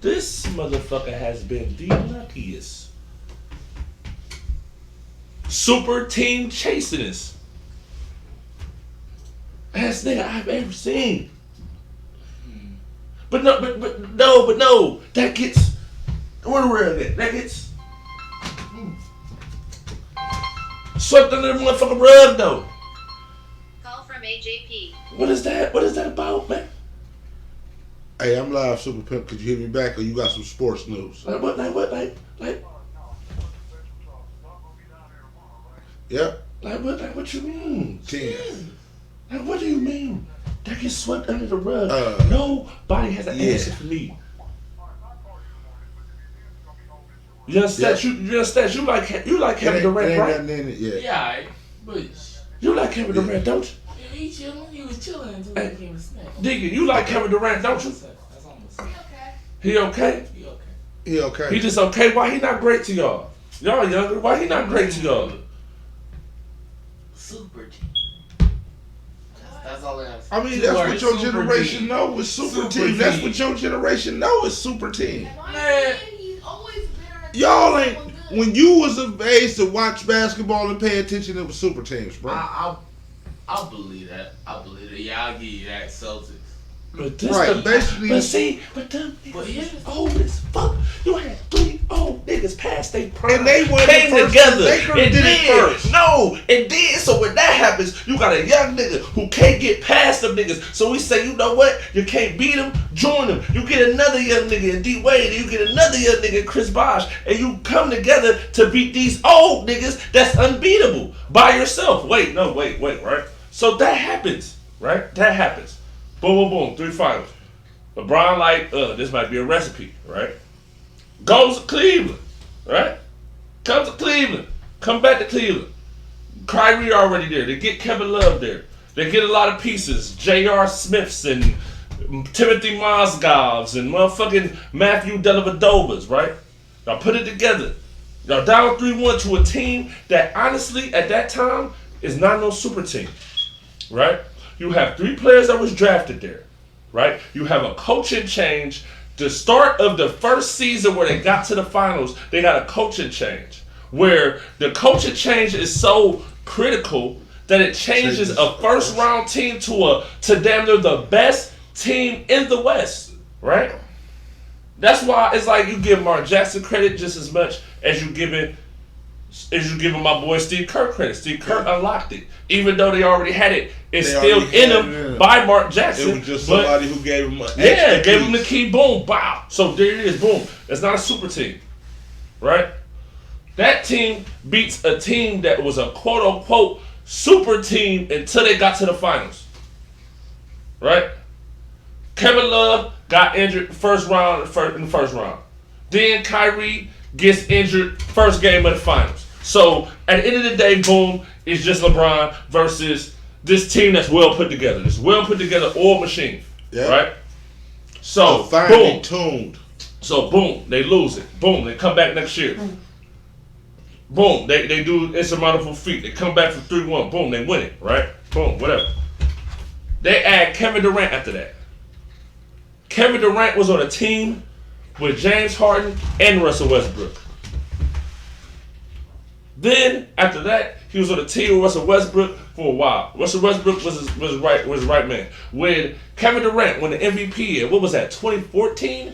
A: this motherfucker has been the luckiest. Super team chasing us. best nigga I've ever seen. But no, that gets that gets swept under the motherfucking rug though.
C: Call from AJP.
A: What is that? What is that about, man?
B: Hey, I'm live, Super Pimp. Could you hit me back, or you got some sports news?
A: Like what?
B: Yep.
A: Like what you mean?
B: 10.
A: Like what do you mean? That gets swept under the rug. Nobody has an answer for me. You understand? You like Kevin Durant, right?
D: Yeah, but
A: you like Kevin Durant, don't you?
D: Yeah, he chilling. He was chilling until he became a snack.
A: Digga, you like Kevin Durant, don't you?
D: That's almost okay.
A: He okay?
D: He okay.
B: He okay.
A: He just okay. Why he not great to y'all? Y'all younger. Why he not great to y'all?
D: Super team. That's all I have.
B: I mean, that's what your generation know is super team. That's what your generation know is super team.
D: Man,
C: He's always been on a
B: Y'all ain't. When you was of age to watch basketball and pay attention, it was super teams, bro.
D: I'll believe that. Yeah, I'll give you that. Celtics.
A: But this
B: Right, basically.
A: But them niggas old as fuck. You had 3 old niggas past they prime.
B: And they went
A: came
B: first.
A: together.
B: They could've did it first.
A: No, and then so when that happens, you got a young nigga who can't get past them niggas. So we say, you know what? You can't beat them, join them. You get another young nigga in D Wade, and you get another young nigga in Chris Bosh, and you come together to beat these old niggas that's unbeatable by yourself. Wait, right? So that happens, right? That happens. Boom, boom, boom. 3 finals. LeBron like, this might be a recipe, right? Goes to Cleveland, right? Comes to Cleveland. Come back to Cleveland. Kyrie already there. They get Kevin Love there. They get a lot of pieces. J.R. Smiths and Timothy Mozgovs and motherfucking Matthew Dellavedovas, right? Y'all put it together. Y'all down 3-1 to a team that honestly, at that time, is not no super team, right? You have 3 players that was drafted there, right? You have a coaching change. The start of the first season where they got to the finals, they got a coaching change. Where the coaching change is so critical that it changes a first round team to damn near the best team in the West, right? That's why it's like you give Mark Jackson credit just as much as you giving my boy Steve Kerr credit. Steve Kerr unlocked it. Even though they already had it instilled in him by Mark Jackson.
B: It was just somebody who gave him
A: gave him the key, boom, bow. So there it is, boom. It's not a super team, right? That team beats a team that was a quote-unquote super team until they got to the finals, right? Kevin Love got injured in the first round. Then Kyrie gets injured first game of the finals. So at the end of the day, boom, it's just LeBron versus this team that's well put together. This well put together oil machine, right? So boom,
B: tuned.
A: So boom, they lose it. Boom, they come back next year. Boom, they do insurmountable feat. They come back from 3-1. Boom, they win it, right? Boom, whatever. They add Kevin Durant after that. Kevin Durant was on a team with James Harden and Russell Westbrook. Then after that, he was on a team with Russell Westbrook for a while. Russell Westbrook was his right man. When Kevin Durant won the MVP in, what was that, 2014?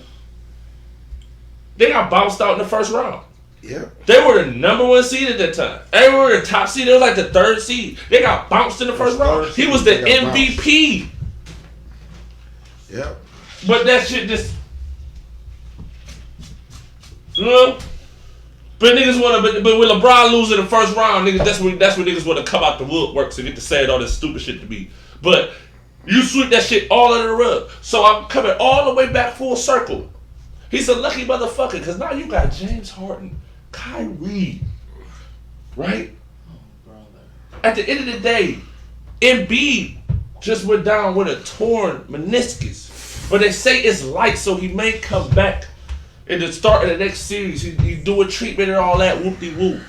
A: They got bounced out in the first round.
B: Yeah.
A: They were the number 1 seed at that time. They were the top seed. They were like the 3rd seed. They got bounced in the first round. He was the MVP.
B: Yeah.
A: But that shit just, you know. But niggas wanna, but with LeBron losing the first round, niggas, that's when niggas wanna come out the woodworks and get to say all this stupid shit to me. But you sweep that shit all under the rug. So I'm coming all the way back full circle. He's a lucky motherfucker because now you got James Harden, Kyrie, right? At the end of the day, Embiid just went down with a torn meniscus. But they say it's light, so he may come back in the start of the next series. He do a treatment and all that, whoop-de-whoop.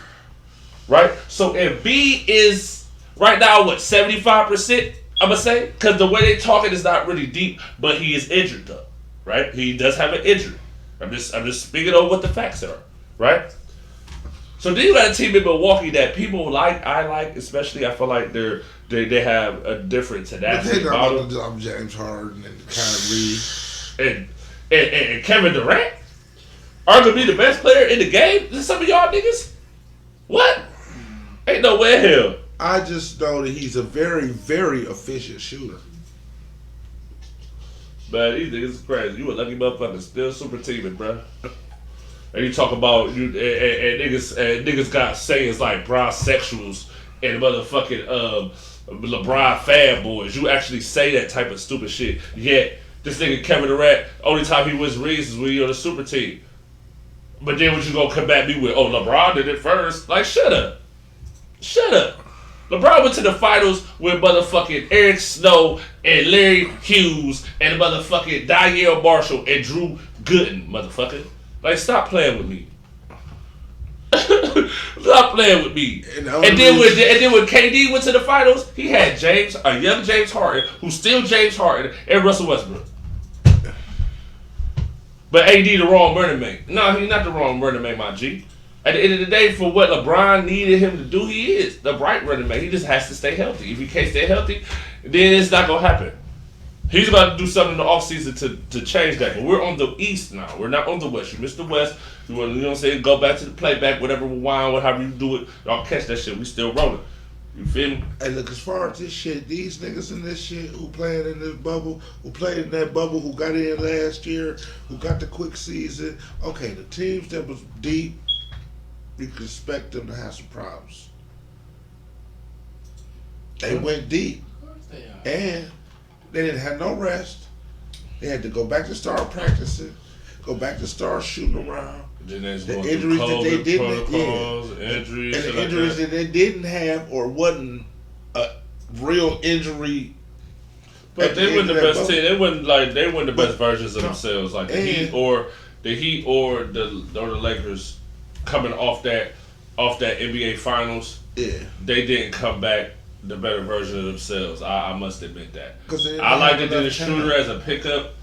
A: Right? So Embiid is right now, what, 75%? I'm going to say? Because the way they talking is not really deep, but he is injured though. Right? He does have an injury. I'm just speaking on what the facts are. Right? So So then you got a team in Milwaukee that people like, I like, especially I feel like they have a different tenacity.
B: But they not about to drop James Harden and Kyrie.
A: And Kevin Durant? Arguably the best player in the game? This is some of y'all niggas? What? Ain't no way in hell.
B: I just know that he's a very, very efficient shooter.
A: Man, these niggas is crazy. You a lucky motherfucker, still super teaming, bro. And you talk about you and niggas got sayings like brosexuals and motherfucking LeBron fanboys. You actually say that type of stupid shit. Yet this nigga Kevin Durant, only time he wins rings is when you're on the super team. But then what you gonna come at me with? Oh, LeBron did it first. Like, shut up. Shut up. LeBron went to the finals with motherfucking Eric Snow and Larry Hughes and motherfucking Danielle Marshall and Drew Gooden, motherfucker. Like, stop playing with me. Stop playing with me. And then when KD went to the finals, he had a young James Harden, who's still James Harden, and Russell Westbrook. But AD the wrong running mate. No, he's not the wrong running mate, my G. At the end of the day, for what LeBron needed him to do, he is the right running mate. He just has to stay healthy. If he can't stay healthy, then it's not going to happen. He's about to do something in the offseason to change that. But we're on the East now. We're not on the West. You missed the West. You want to, say, go back to the playback, whatever, rewind, whatever you do it. Y'all catch that shit. We still rolling. You feel me?
B: Hey, look, as far as this shit, these niggas in this shit who playing in this bubble, who played in that bubble, who got in last year, who got the quick season. Okay, the teams that was deep, you could expect them to have some problems. They went deep.
D: Of course they are.
B: And they didn't have no rest. They had to go back to start practicing, go back to start shooting around.
A: Then there's
B: The
A: going
B: injuries
A: through
B: that they
A: COVID
B: didn't,
A: protocols,
B: yeah.
A: injuries,
B: And the
A: like
B: injuries
A: that.
B: that they didn't have or wasn't a real injury.
A: But
B: at
A: they
B: end
A: weren't the
B: of that
A: best
B: bubble.
A: team. They weren't the
B: But-
A: best versions of
B: no.
A: themselves. Like the
B: And-
A: Heat or the Lakers coming off that NBA Finals.
B: Yeah.
A: They didn't come back the better version of themselves. I must admit that.
B: 'Cause they didn't
A: I like
B: have
A: to do the
B: enough time.
A: shooter as a pickup.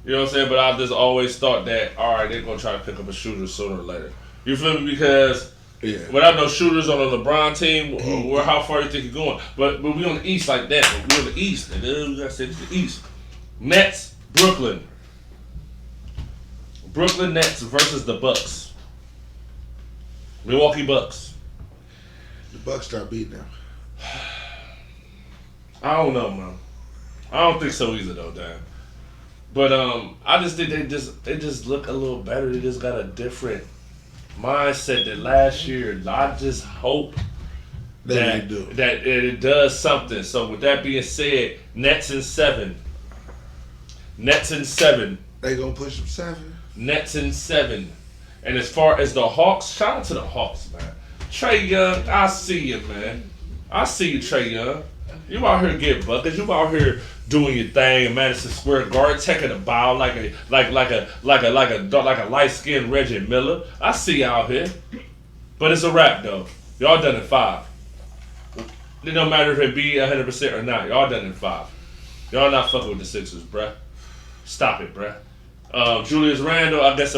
A: You know what I'm saying? But I just always thought that, all right, they're going to try to pick up a shooter sooner or later. You feel me? Because
B: Yeah.
A: without no shooters on the LeBron team, how far you think you're going? But we on the East like that. We on the East. And then we got to say it's the East. Nets, Brooklyn. Brooklyn Nets versus the Bucks. Milwaukee Bucks.
B: The Bucks start beating them.
A: I don't know, man. I don't think so either, though, Dan. But I just think they just look a little better. They just got a different mindset than last year. I just hope that it does something. So with that being said, Nets in 7. Nets in 7.
B: They gonna push them 7.
A: Nets in 7. And as far as the Hawks, shout out to the Hawks, man. Trae Young, I see you, man. I see you, Trae Young. You out here getting buckets. You out here doing your thing in Madison Square Garden, taking a bow like a light skinned Reggie Miller. I see you out here. But it's a wrap though. Y'all done in 5. It don't matter if it be 100% or not. Y'all done in 5. Y'all not fucking with the Sixers, bruh. Stop it, bruh. Julius Randle, I guess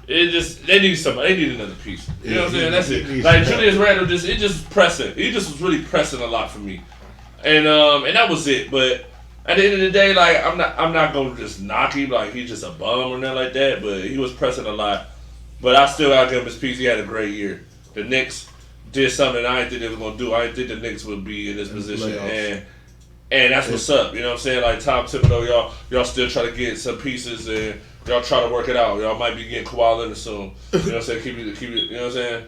A: they need somebody. They need another piece. You know what I'm saying? That's it. Like Julius Randle, just pressing. He just was really pressing a lot for me, and that was it. But at the end of the day, like I'm not gonna just knock him like he's just a bum or nothing like that. But he was pressing a lot. But I still gotta give him his piece. He had a great year. The Knicks did something I didn't think they were gonna do. I didn't think the Knicks would be in this position, and that's what's up. You know what I'm saying? Like Tom Thibodeau, y'all still try to get some pieces and. Y'all try to work it out. Y'all might be getting Kawhi Leonard soon. You know what I'm saying? Keep it. You know what I'm saying?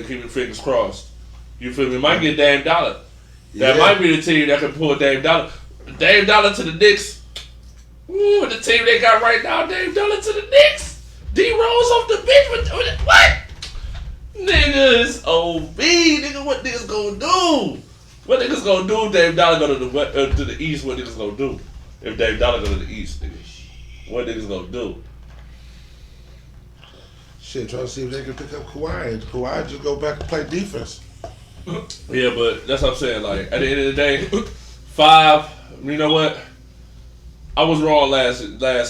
A: Keep your fingers crossed. You feel me? Might get Dame Dollar. That might be the team that can pull Dame Dollar. Dame Dollar to the Knicks. Ooh, the team they got right now. Dame Dollar to the Knicks. D Rose off the bench with what? Niggas, OB. Nigga, what niggas gonna do? What niggas gonna do? If Dame Dollar go to the East. What niggas gonna do? If Dame Dollar go to the East, nigga. What niggas gonna do?
B: Shit, try to see if they can pick up Kawhi. And Kawhi just go back and play defense.
A: Yeah, but that's what I'm saying. Like, at the end of the day, 5, you know what? I was wrong last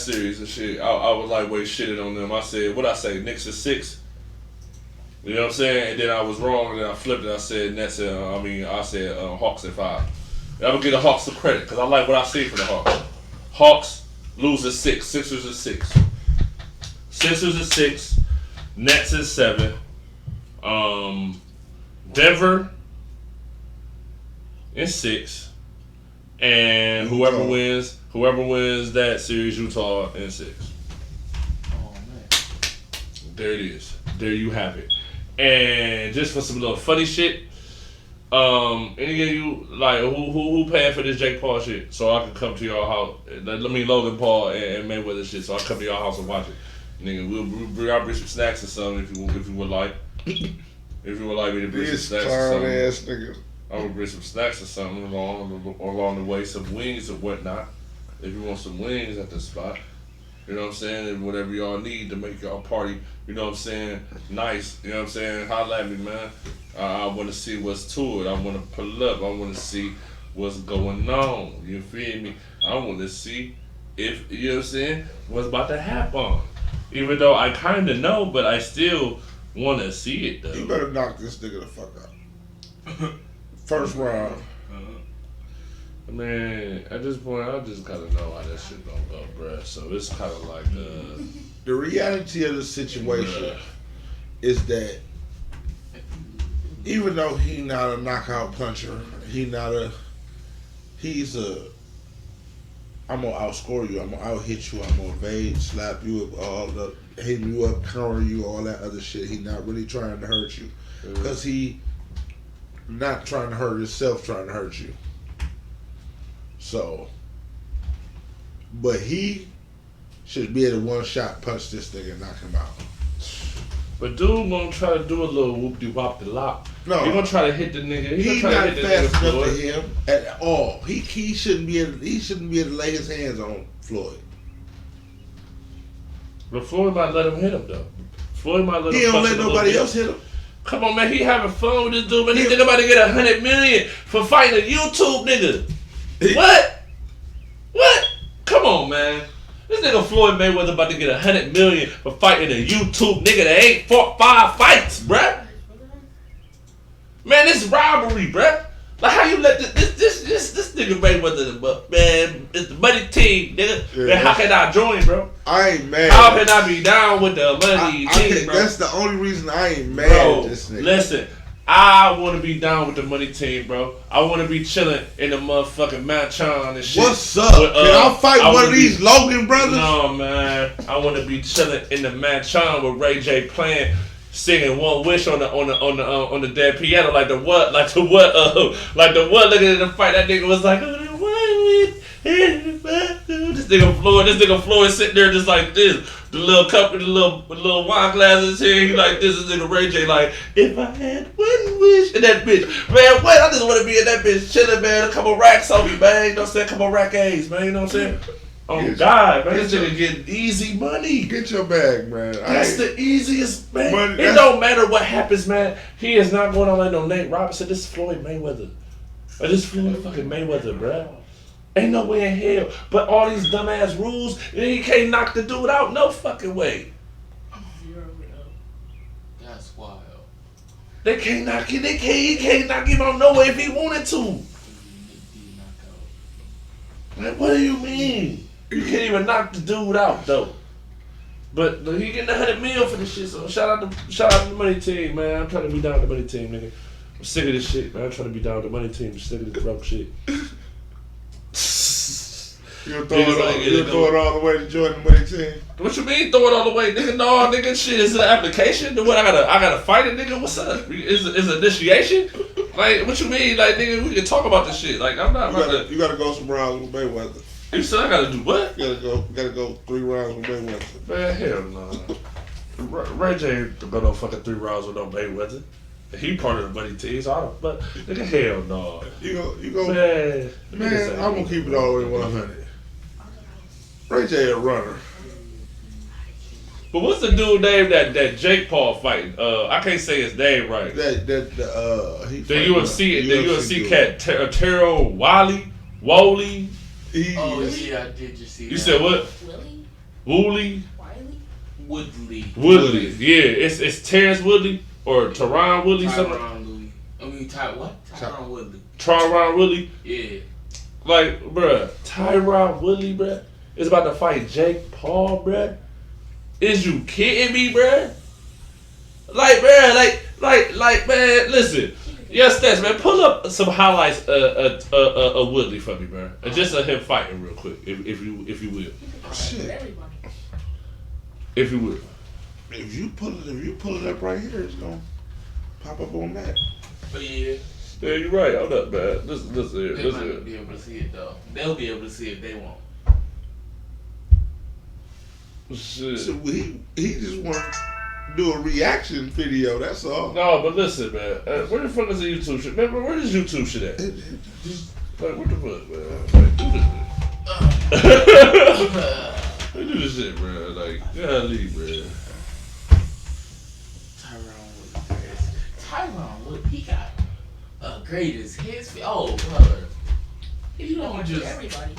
A: series and shit. I was like, way shitting on them. I said, what I say? Knicks is 6. You know what I'm saying? And then I was wrong, and then I flipped it. I said Nets. I said Hawks at 5. And I'm gonna give the Hawks some credit because I like what I see from the Hawks. Hawks lose at 6. Sixers at 6. Sixers at 6. Nets at 7. Denver in 6. And whoever wins that series, Utah in 6.
D: Oh man.
A: There it is. There you have it. And just for some little funny shit, any of you like who paying for this Jake Paul shit so I can come to your house? Let me Logan Paul and Mayweather shit so I can come to your house and watch it. Nigga, I'll bring some snacks or something if you would like. If you would like me to bring some snacks or something.
B: Ass nigga.
A: I would bring some snacks or something along the way, some wings or whatnot. If you want some wings at the spot, you know what I'm saying, and whatever y'all need to make y'all party, you know what I'm saying, nice, you know what I'm saying, holla at me, man. I want to see what's to it. I want to pull up. I want to see what's going on. You feel me? I want to see if, you know what I'm saying, what's about to happen. Even though I kind of know, but I still want to see it, though.
B: You better knock this nigga the fuck out. First round.
A: Man, at this point, I just gotta know how that shit gonna go, bruh. So it's kind of like
B: the reality of the situation is that even though he not a knockout puncher, I'm gonna outscore you, I'm gonna out hit you, I'm gonna evade, slap you, hit you up, counter you, all that other shit. He not really trying to hurt you, because he not trying to hurt himself, trying to hurt you. So, but he should be able to one shot punch this nigga and knock him out.
A: But dude gonna try to do a little whoop-de-wop-de-lop.
B: No,
A: he gonna try to hit the nigga.
B: He not fast enough for him at all. He shouldn't be able to lay his hands on Floyd.
A: But Floyd might let him hit him though. Floyd might let him.
B: He don't let nobody else hit him.
A: Come on, man. He having fun with this dude, man. This nigga about to get $100 million for fighting a YouTube nigga. What? Come on, man. This nigga Floyd Mayweather about to get $100 million for fighting a YouTube nigga that ain't fought 5 fights, bruh. Man, this robbery, bruh. Like how you let this nigga Mayweather, man? It's the money team, nigga.
B: Yeah,
A: man, how can I join, bro?
B: I ain't mad.
A: How can I be down with the money team, bro?
B: That's the only reason I ain't mad at this nigga.
A: Listen. I want to be down with the money team, bro. I want to be chilling in the motherfucking Manchon and shit.
B: What's up? Can I fight one of these Logan brothers?
A: No, man. I want to be chilling in the Manchon with Ray J playing, singing One Wish on the dead piano, like the what? Looking at the fight, that nigga was like, oh, the one wish. This nigga Floyd sitting there just like this. The little cup with the little wine glasses here. He like this. This nigga Ray J like, if I had one wish. And that bitch, man, what? I just want to be in that bitch chilling, man. A couple racks on me, man. You know what I'm saying? A couple rack A's, man. You know what I'm saying? Oh, God, man. This nigga getting easy money.
B: Get your bag, man.
A: That's the easiest, man. It don't matter what happens, man. He is not going on like no Nate Robinson. This is Floyd Mayweather. Or this Floyd fucking Mayweather, bro. Ain't no way in hell. But all these dumbass rules, he can't knock the dude out no fucking way.
D: That's wild.
A: They can't knock him. He can't knock him out no way if he wanted to. Like, what do you mean? You can't even knock the dude out though. But he getting $100 million for this shit. So shout out to the money team, man. I'm trying to be down with the money team, nigga. I'm sick of this shit, man. I'm trying to be down with the money team. I'm sick of this broke shit.
B: You'll throw it all the way to join the money team.
A: What you mean throw it all the way, nigga? No, nigga, shit. Is it an application? What I gotta fight it, nigga? What's up? Is it initiation? Like, what you mean, like, nigga? We can talk about this shit. Like, I'm not.
B: You gotta go some rounds with Mayweather.
A: You said I gotta do what?
B: You gotta go 3 rounds with Mayweather.
A: Man, hell no. Ray J ain't go no fucking 3 rounds with no Mayweather. He part of the money team, so I don't. But nigga, hell no.
B: You go. Man, I'm gonna keep it all the way 100. Ray J a runner.
A: But what's the dude name that Jake Paul fighting? I can't say his name right.
B: The
A: UFC cat Terrell Wally.
D: Yeah, I did just see that.
A: You said what?
C: Willie?
A: Woodley.
D: Woodley.
A: Yeah, it's Terrence Woodley. or Tyron Woodley something.
D: Tyron Woodley.
A: Tyron Woodley.
D: Yeah.
A: Like, bruh, Tyron Woodley, bruh, is about to fight Jake Paul, bruh. Is you kidding me, bruh? Like, bruh, like, man, listen. Yes, Stats, man, pull up some highlights of Woodley for me, bruh. Just of him fighting real quick, if you will.
B: Shit.
A: If you will.
B: If you pull it up right here, it's gonna pop up on that.
D: But yeah.
A: Yeah, you're right. I'm not bad. This
D: They
A: is
D: might
A: it.
D: be able to see it though. They'll be able to see it if they want.
A: Shit.
B: So he just want to do a reaction video. That's all.
A: No, but listen, man. Where the fuck is the YouTube shit? Man, where is YouTube shit at? Like, what the fuck, man? Like, do this shit. Do this shit, bro. Like, golly, bro.
D: Tyron Wood, he got greatest hits. Oh, brother. You don't just
C: everybody.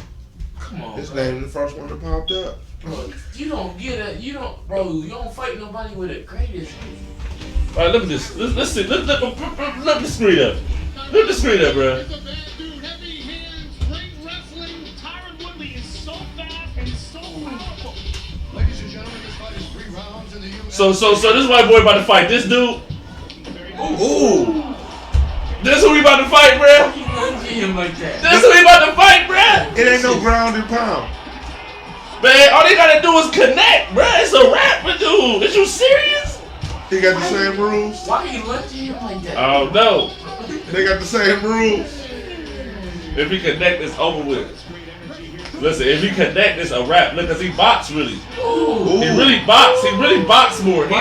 D: come on.
B: His
D: bro.
B: name the first one that popped up.
D: Bro, you don't fight nobody with the greatest hits.
A: All right, look at this. Let's see. Look the screen up. Look the screen up, bro.
E: It's a bad dude, heavy hands, great wrestling. Tyron Woodley is so fast and so powerful. Ladies and gentlemen, this fight is 3 rounds in the UFC.
A: So this white boy about to fight this dude.
B: Ooh.
A: This who we about to fight, bro.
D: You don't get him like that.
A: This who we about to fight, bro.
B: It ain't no ground and pound.
A: Man, all they gotta do is connect, bro. It's a rap, dude. Is you serious?
B: He got the same rules.
D: Why you lunging him like that?
A: I don't know.
B: They got the same rules.
A: If he connect, it's over with. Listen, if he connect, it's a rap. Look, cause he box really.
D: Ooh.
A: He really box. He really box more. He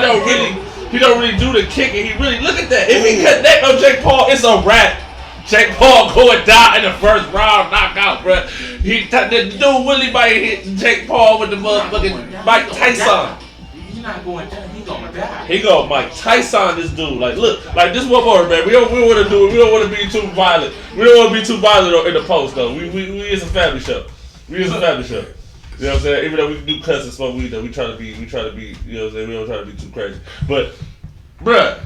A: don't really do the kicking. He really look at that. If he connect on Jake Paul, it's a wrap. Jake Paul going down in the first round, knockout, bro. The dude Willie might hit Jake Paul with the motherfucking Mike Tyson.
D: He's not going down. He's gonna die.
A: He go Mike Tyson this dude. Like, look, like this one more, man. We don't want to do it. We don't want to be too violent. We don't want to be too violent in the post though. We is a family show. We is a family show. You know what I'm saying? Even though we do cuss and smoke weed, though, we try to be, you know what I'm saying? We don't try to be too crazy. But, bruh,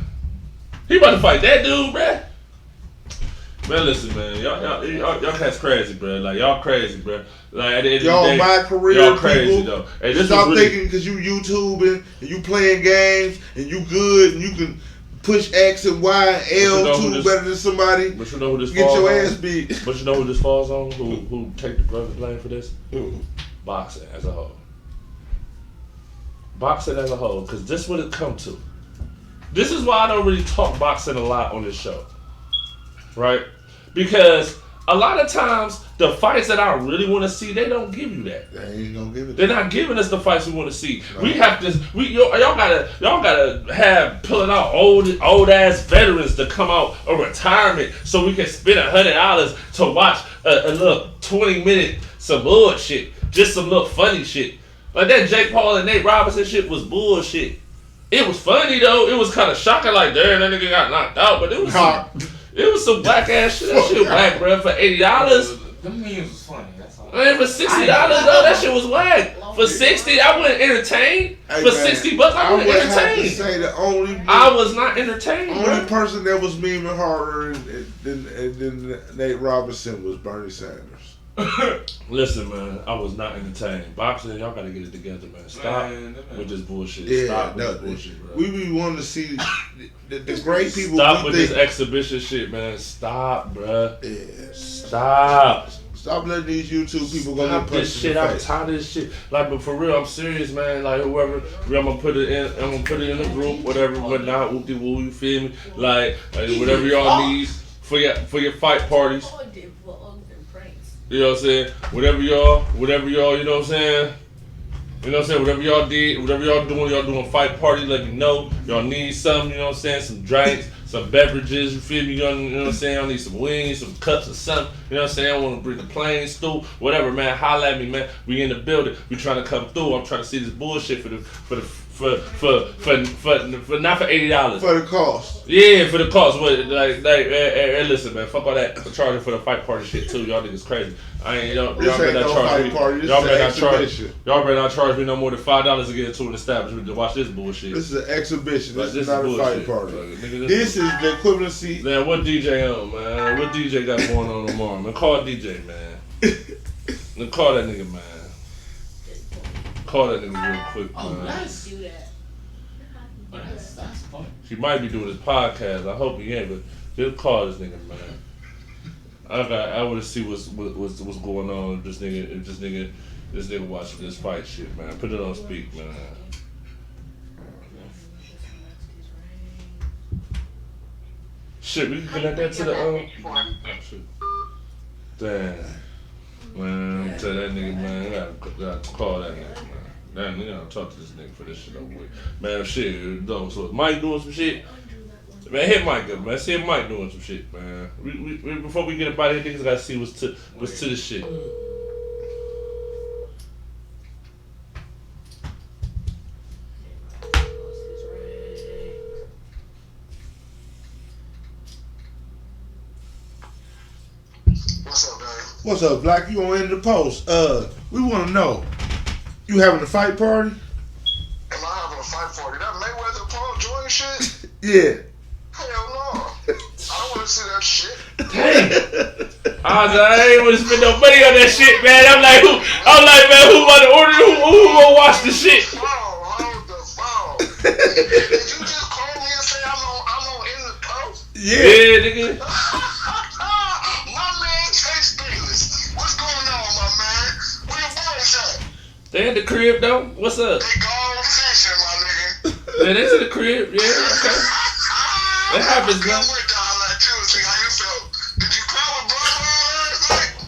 A: he about to fight that dude, bruh. Man, listen, man, y'all cats crazy, bruh. Like, y'all crazy, bruh. Like, at the end
B: Y'all
A: of the day,
B: my career
A: y'all crazy,
B: people.
A: though. And this
B: Stop
A: was really,
B: thinking because you YouTubing and you playing games and you good and you can push X and Y and L2 better than somebody.
A: But you know who this
B: Get
A: falls
B: your
A: on?
B: ass beat.
A: But you know who this falls on? Who take the brunt of the blame for this? Boxing as a whole. Boxing as a whole, because this is what it come to. This is why I don't really talk boxing a lot on this show. Right? Because a lot of times, the fights that I really want to see, they don't give you that.
B: They ain't gonna give it.
A: They're not giving us the fights we want to see. No. We have to. Y'all gotta have pulling out old ass veterans to come out of retirement so we can spend $100 to watch a little 20-minute some bullshit, just some little funny shit. Like that Jake Paul and Nate Robinson shit was bullshit. It was funny though. It was kind of shocking. Like, damn, that nigga got knocked out, but it was some black ass shit. That shit whack, bro. For $80.
D: Them memes was funny. That's all.
A: Man, for $60 though, that shit was whack. For $60, I wouldn't entertain.
B: Hey,
A: for
B: man,
A: $60, I wouldn't
B: have to
A: entertain.
B: say the
A: I was not entertained.
B: only person that was memeing harder than Nate Robinson was Bernie Sanders.
A: Listen, man, I was not entertained. Boxing, y'all gotta get it together, man. Stop with this bullshit.
B: Yeah,
A: Stop
B: no,
A: with this bullshit, bro.
B: We be wanting to see the great people.
A: Stop with this exhibition shit, man. Stop, bro.
B: Yeah.
A: Stop
B: letting these YouTube people go
A: Stop
B: get
A: this
B: punched
A: shit.
B: in the
A: I'm
B: face.
A: tired of this shit. Like, but for real, I'm serious, man. Like, whoever, I'm gonna put it in. I'm gonna put it in the group, whatever, whatnot. Whoop de woo, you feel me? Like whatever y'all need for your fight parties. You know what I'm saying? Whatever y'all, you know what I'm saying? You know what I'm saying? Whatever y'all did, whatever y'all doing fight party, let me know. Y'all need something, you know what I'm saying? Some drinks, some beverages, you feel me? You know what I'm saying? I need some wings, some cups or something. You know what I'm saying? I want to bring the plane, stool, whatever, man. Holla at me, man. We in the building. We trying to come through. I'm trying to see this bullshit for for not for $80.
B: For the cost.
A: Yeah, for the cost. What hey, listen, man, fuck all that charging for the fight party shit too. Y'all niggas crazy. I ain't y'all better not charge me. Y'all better not charge me no more than $5 to get into an establishment to watch this bullshit.
B: This is an exhibition. This is not a
A: bullshit.
B: fight party.
A: Nigga,
B: this is the equivalency.
A: Man, what DJ on, man? What DJ got going on tomorrow, man? Call DJ, man. Then call that nigga, man. Call that nigga real quick, man.
D: Oh, nice. Do that. Oh, that's fun.
A: He might be doing his podcast. I hope he ain't, but just call this nigga, man. I want to see what's going on. If this nigga watching this fight shit, man. Put it on speak, man. Shit, we can connect that to the oh, shit. Damn, man. Tell that nigga, man. I gotta call that nigga, man. Damn, nigga, gotta talk to this nigga for this shit over with. Man, shit, though. So Mike doing some shit. Man, hit Mike up, man. See if Mike doing some shit, man. We before we get up out of here, niggas gotta see what's to this shit.
F: What's up, man?
B: What's up, Black? You on End of the Post? We want to know, you having a fight party?
F: Am I having a fight party? That Mayweather Paul Jordan shit?
B: Yeah.
F: Hell no. I don't want to see that shit.
A: Dang. I ain't want to spend no money on that shit, man. I'm like, man, who want to order? Who gonna watch the shit?
F: Hold the phone. Did you just call me and say I'm on In the Post?
A: Yeah, nigga.
F: My man Chase Davis. What's going on, my man? Where your boys at?
A: They in the crib though. What's up?
F: They gone fishing, my nigga.
A: Yeah, they to the crib. Yeah, okay. That happens, man.
F: I went down like too and see how you felt. Did you cry with Brother last night?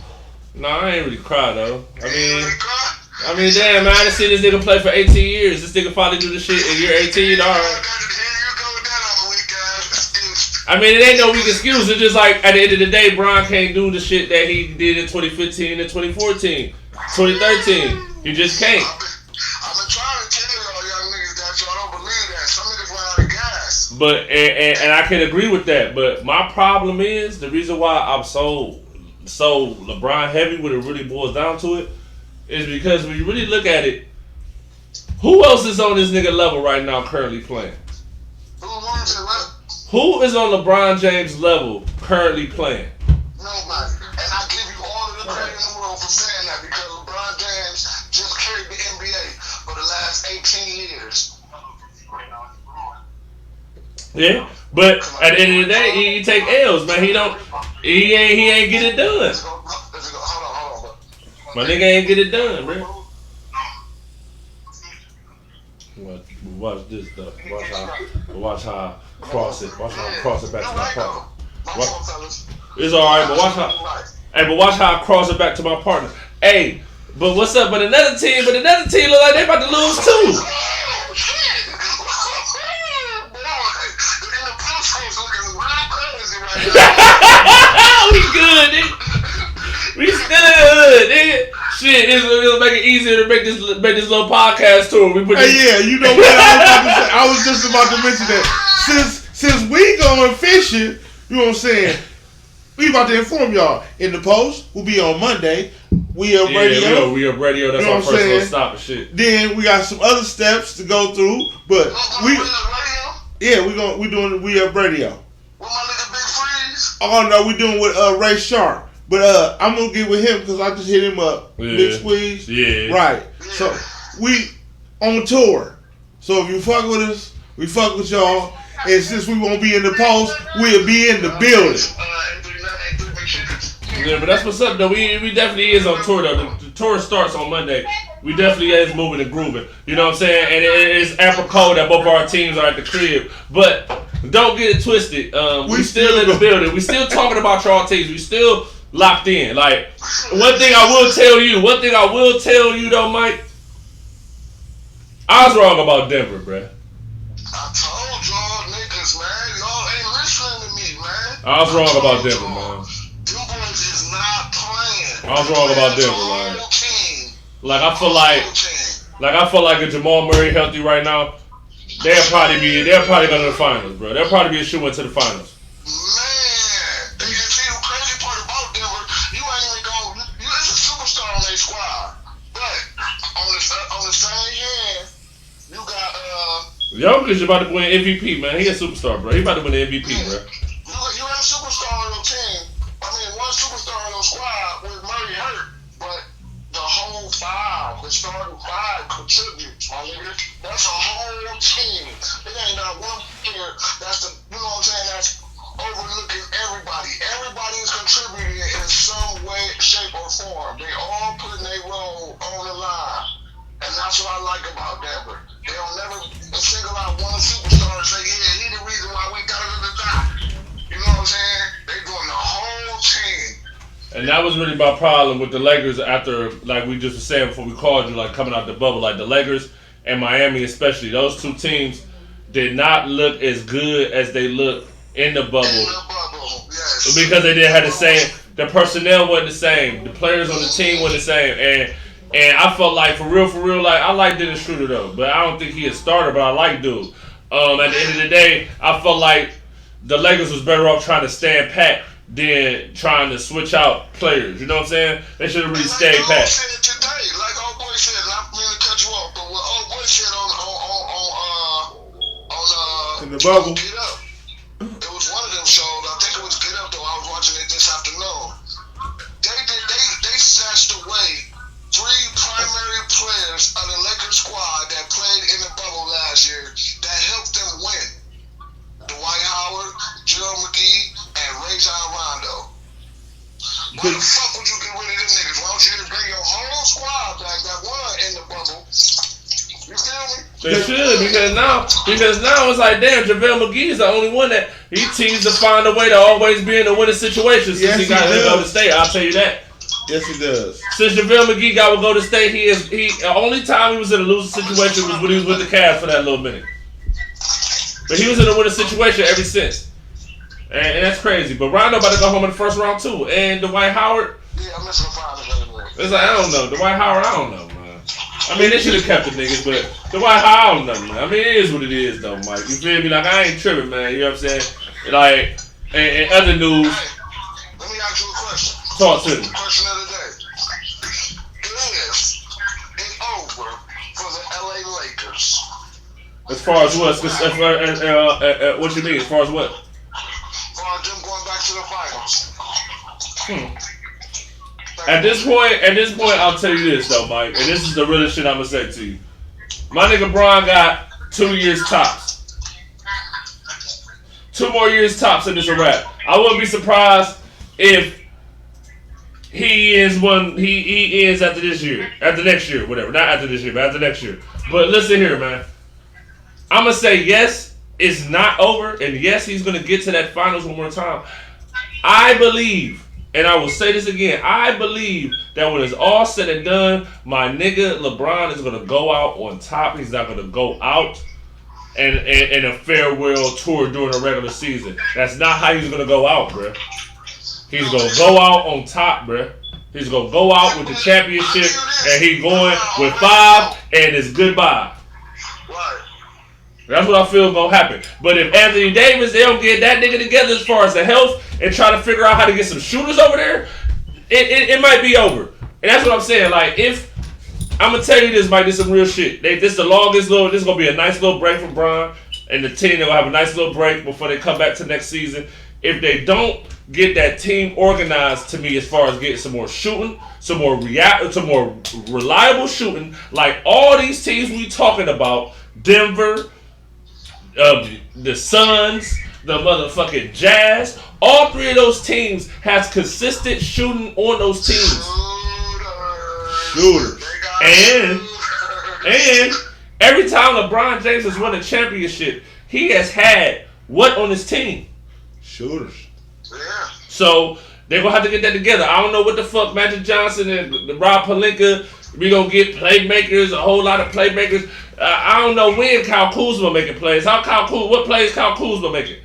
A: No, I ain't really cry though.
F: You really cry?
A: I mean, damn, man. I done seen this nigga play for 18 years. This nigga finally do this shit in year 18. All right.
F: Here you go with that on the weekend excuse.
A: I mean, it ain't no weak excuse. It's just like at the end of the day, Bron can't do the shit that he did in 2015 and 2014, 2013. He just can't.
F: I've been trying to tell y'all young niggas that y'all don't believe that. Some niggas run out of gas.
A: But and I can agree with that. But my problem is the reason why I'm so LeBron heavy when it really boils down to it is because when you really look at it, who else is on this nigga level right now currently playing?
F: Who wants it, man?
A: Who is on LeBron James level currently playing?
F: Nobody. And I give you all of the credit in the world for saying that because LeBron James just carried the NBA for the last 18 years.
A: Yeah, but at the end of the day, he take L's, man. He ain't get it done.
F: Let's go. Hold on.
A: My nigga ain't get it done, bro. Watch this stuff. Watch how I cross it. Watch how I cross it back to my partner. It's alright, but watch how I cross it back to my partner. Hey, but what's up? But another team look like they about to lose too. We good, nigga. We good, nigga. Shit, it'll make it easier to make this little podcast tour. We put
B: yeah, you know what I was just about to mention that. Since we going fishing, you know what I'm saying? We about to inform y'all. In the Post, we'll be on Monday. We up radio.
A: We up radio. That's our first little stop and shit.
B: Then we got some other steps to go through, but we up radio.
F: With my nigga Big Freeze?
B: Oh no, we doing with Ray Sharp. But I'm gonna get with him because I just hit him up.
A: Yeah.
B: Big Squeeze.
A: Yeah.
B: Right. Yeah. So we on tour. So if you fuck with us, we fuck with y'all. And since we won't be in the Post, we'll be in the building.
A: Yeah, but that's what's up though. We definitely is on tour though. The tour starts on Monday. We definitely is moving and grooving. You know what I'm saying? And it's apropos that both of our teams are at the crib. But don't get it twisted. We still in the building. We still talking about y'all teams. We still locked in. Like one thing I will tell you though, Mike. I was wrong about Denver, bruh.
F: I told y'all niggas, man. Y'all ain't listening to me, man.
A: I was wrong about Denver, man.
F: Them boys is not playing.
A: I was wrong about Denver, man. Like I feel like a Jamal Murray healthy right now They'll probably go to the finals, bro. They'll probably be a shoe into the finals.
F: Man, and see the crazy part about Denver, you ain't even going. There's a superstar on their squad, but on the same hand, you got
A: Jokic about to win MVP, man. He a superstar, bro. He about to win the MVP, bro.
F: You got a superstar on your team. I mean, one superstar on your squad with Murray hurt, but the whole five, the starting five contributes, my nigga. That's a whole team. It ain't not one player that's the, you know what I'm saying, that's overlooking everybody. Everybody is contributing in some way, shape, or form. They all putting their role on the line. And that's what I like about Denver. They don't never single out one superstar and say, yeah, he the reason why we got it in the top. You know what I'm saying? They doing the whole team.
A: And that was really my problem with the Lakers after, like we just were saying before we called you, like coming out the bubble. Like the Lakers and Miami especially, those two teams did not look as good as they looked in the bubble.
F: In the bubble, yes.
A: Because they didn't have the same, the personnel wasn't the same, the players on the team weren't the same. And I felt like, for real, like, I like Dennis Schroeder though, but I don't think he a starter, but I like dude. At the end of the day, I felt like the Lakers was better off trying to stand pat than trying to switch out players. You know what I'm saying? They should have really stayed pat.
F: Said today, like old boy said, and I mean to cut you off, but what old boy said on
B: in the bubble.
F: Get Up. It was one of them shows. I think it was Get Up though. I was watching it this afternoon. They snatched away 3 primary players of the Lakers squad that played in the bubble last year that helped them win. Dwight Howard, Gerald McGee, and Rajon Rondo. Why the fuck would you get rid of them niggas? Why don't you just bring your whole squad back that won in the bubble? You feel me?
A: They should, because now it's like, damn, JaVale McGee is the only one that he seems to find a way to always be in a winning situation since he got to go to state. I'll tell you that.
B: Yes, he does.
A: Since JaVale McGee got to go to state, the only time he was in a losing situation was when he was with the Cavs for that little minute. But he was in a winning situation ever since. And that's crazy. But Rondo about to go home in the first round too. And Dwight Howard.
F: Yeah, I'm missing the finals anyway.
A: It's like, I don't know. Dwight Howard, I don't know, man. I mean, they should have kept the niggas, but Dwight Howard, I don't know, man. I mean, it is what it is, though, Mike. You feel me? Like, I ain't tripping, man. You know what I'm saying? Like, and other news.
F: Hey, let me ask you a question.
A: Talk to me.
F: Question of the day. Is it over for the LA Lakers?
A: As far as what? What you mean? As far as what?
F: As far as them going back to the finals.
A: At this point, I'll tell you this though, Mike, and this is the realest shit I'm gonna say to you. My nigga Bron got 2 years tops. 2 more years tops, and it's a wrap. I wouldn't be surprised if he ends after this year, after next year, whatever. Not after this year, but after next year. But listen here, man. I'm gonna say yes, it's not over, and yes, he's gonna get to that finals one more time. I believe, and I will say this again, I believe that when it's all said and done, my nigga LeBron is gonna go out on top. He's not gonna go out in a farewell tour during the regular season. That's not how he's gonna go out, bruh. He's gonna go out on top, bruh. He's gonna go out with the championship, and he's going with 5, and it's goodbye.
F: Right.
A: That's what I feel gonna happen. But if Anthony Davis, they don't get that nigga together as far as the health and try to figure out how to get some shooters over there, it might be over. And that's what I'm saying. Like, if I'm gonna tell you this, Mike, this is some real shit. This is gonna be a nice little break for Bron and the team. They're gonna have a nice little break before they come back to next season. If they don't get that team organized, to me, as far as getting some more shooting, some more reliable shooting, like all these teams we talking about, Denver, the Suns, the motherfucking Jazz, all 3 of those teams has consistent shooting on those teams.
B: Shooters.
A: And every time LeBron James has won a championship, he has had what on his team?
B: Shooters.
F: Yeah.
A: So they're gonna have to get that together. I don't know what the fuck Magic Johnson and Rob Pelinka. We gonna get playmakers, a whole lot of playmakers. I don't know when Kyle Kuzma making plays. What plays Kyle Kuzma making?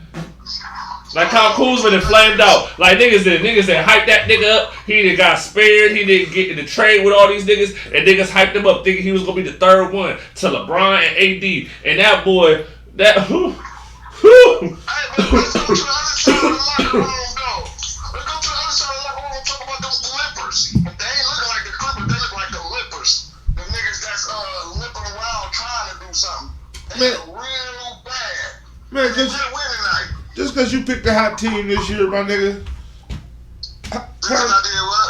A: Like Kyle Kuzma done flamed out. Like niggas that hyped that nigga up. He done got spared. He didn't get in the trade with all these niggas. And niggas hyped him up thinking he was gonna be the third one to LeBron and AD. And that boy, that whew.
F: Hey, but let's go to the other side of the locker room, though. Let's go to the other side of the locker room and talk about those Clippers. They ain't looking like the Clippers. They look like the Lippers. The niggas that's lipping around trying to do something. They look real bad.
B: Man,
F: They didn't win tonight.
B: just because you picked the hot team this year, my nigga.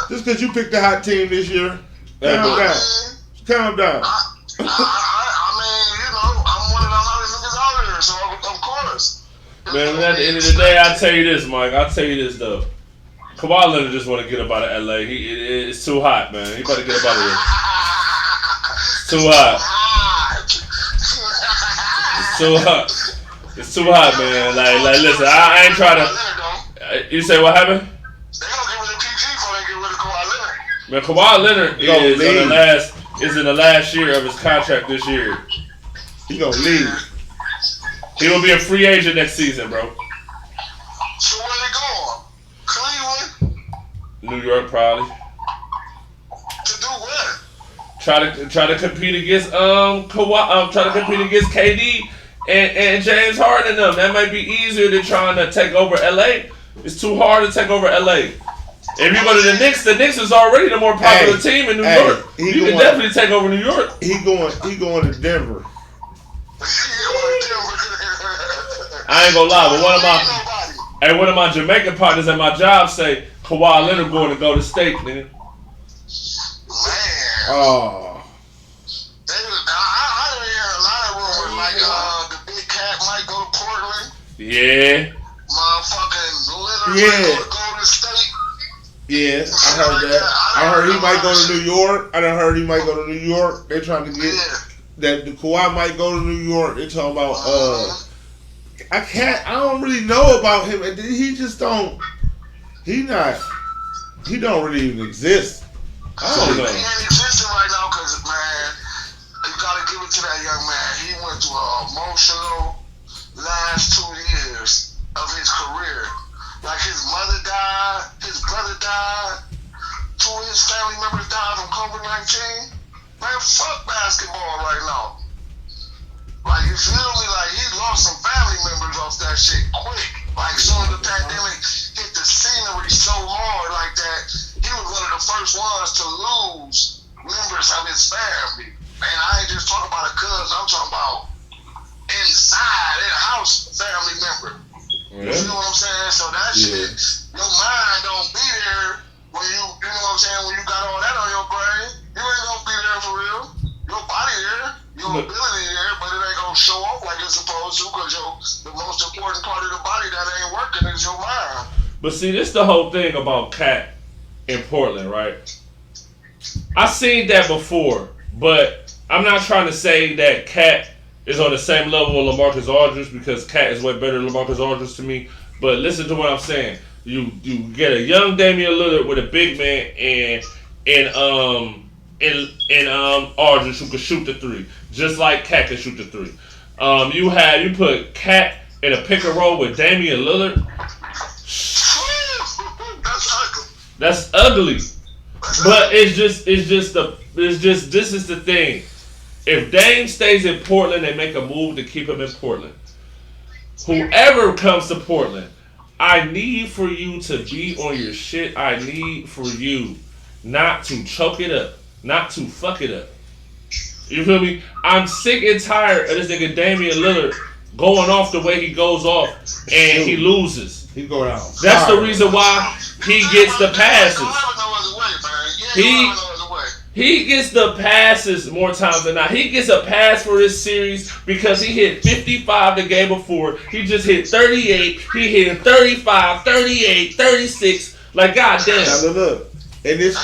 B: Just because you picked the hot team this year, calm down. Calm down.
F: I mean, you know, I'm one of the hottest niggas out here, so of course.
A: Man, at the end of the day, I'll tell you this, Mike. I'll tell you this, though. Kawhi Leonard just want to get up out of LA. It's too hot, man. He better get up out of here. It's too hot. It's too hot. It's too hot, man. Like, listen, I ain't trying to. You say what happened?
F: They gonna get rid of PG before they get rid of Kawhi Leonard.
A: Man, Kawhi Leonard is in the last year of his contract this year.
B: He gonna leave.
A: He will be a free agent next season, bro.
F: So where they going? Cleveland?
A: New York, probably.
F: To do what?
A: Try to compete against Kawhi. Try to compete against KD and James Harden and them. That might be easier than trying to take over LA. It's too hard to take over LA. If you go to the Knicks is already the more popular team in New York. You can definitely take over New York.
B: He going to Denver.
A: I ain't gonna lie, but one of my Jamaican partners at my job say Kawhi Leonard going to go to state, nigga.
F: Man.
B: Oh.
F: I didn't hear a lot of rumors like the big cat might go to Portland.
A: Yeah.
F: Motherfucking Leonard
B: Yeah.
F: might go to Golden State.
B: Yeah, I heard that. I heard he might go to New York. I done heard he might go to New York. They're trying to get that the Kawhi might go to New York. They're talking about I don't really know about him. He just don't. He don't really even exist. I don't know.
F: He ain't existing right now because, man, you gotta give it to that young man. He went through an emotional last 2 years of his career. Like his mother died, his brother died, 2 of his family members died from COVID-19. Man, fuck basketball right now. Like, you feel me? Like, he lost some family members off that shit quick. Like, soon as the pandemic hit the scenery so hard like that, he was one of the first ones to lose members of his family. Man, I ain't just talking about a cousin, I'm talking about inside, in a house family member. You know what I'm saying? So that shit, your mind don't be there when you know what I'm saying, when you got all that on your brain. You ain't gonna be there for real. Your body there, your ability there, but it ain't gonna show up like it's supposed to because the most important part of the body that ain't working is your mind.
A: But see, this the whole thing about Cat in Portland, right? I seen that before, but I'm not trying to say that Cat is on the same level with LaMarcus Aldridge because Cat is way better than LaMarcus Aldridge to me. But listen to what I'm saying. You get a young Damian Lillard with a big man and Aldridge who can shoot the three, just like Cat can shoot the three. You put Cat in a pick and roll with Damian Lillard. That's ugly. But this is the thing. If Dame stays in Portland, they make a move to keep him in Portland. Whoever comes to Portland, I need for you to be on your shit. I need for you not to choke it up, not to fuck it up. You feel me? I'm sick and tired of this nigga Damian Lillard going off the way he goes off and he loses.
B: He go down.
A: That's the reason why he gets the passes. He gets the passes more times than not. He gets a pass for this series because he hit 55 the game before. He just hit 38. He hit 35, 38, 36. Like, goddamn.
B: Now look. And these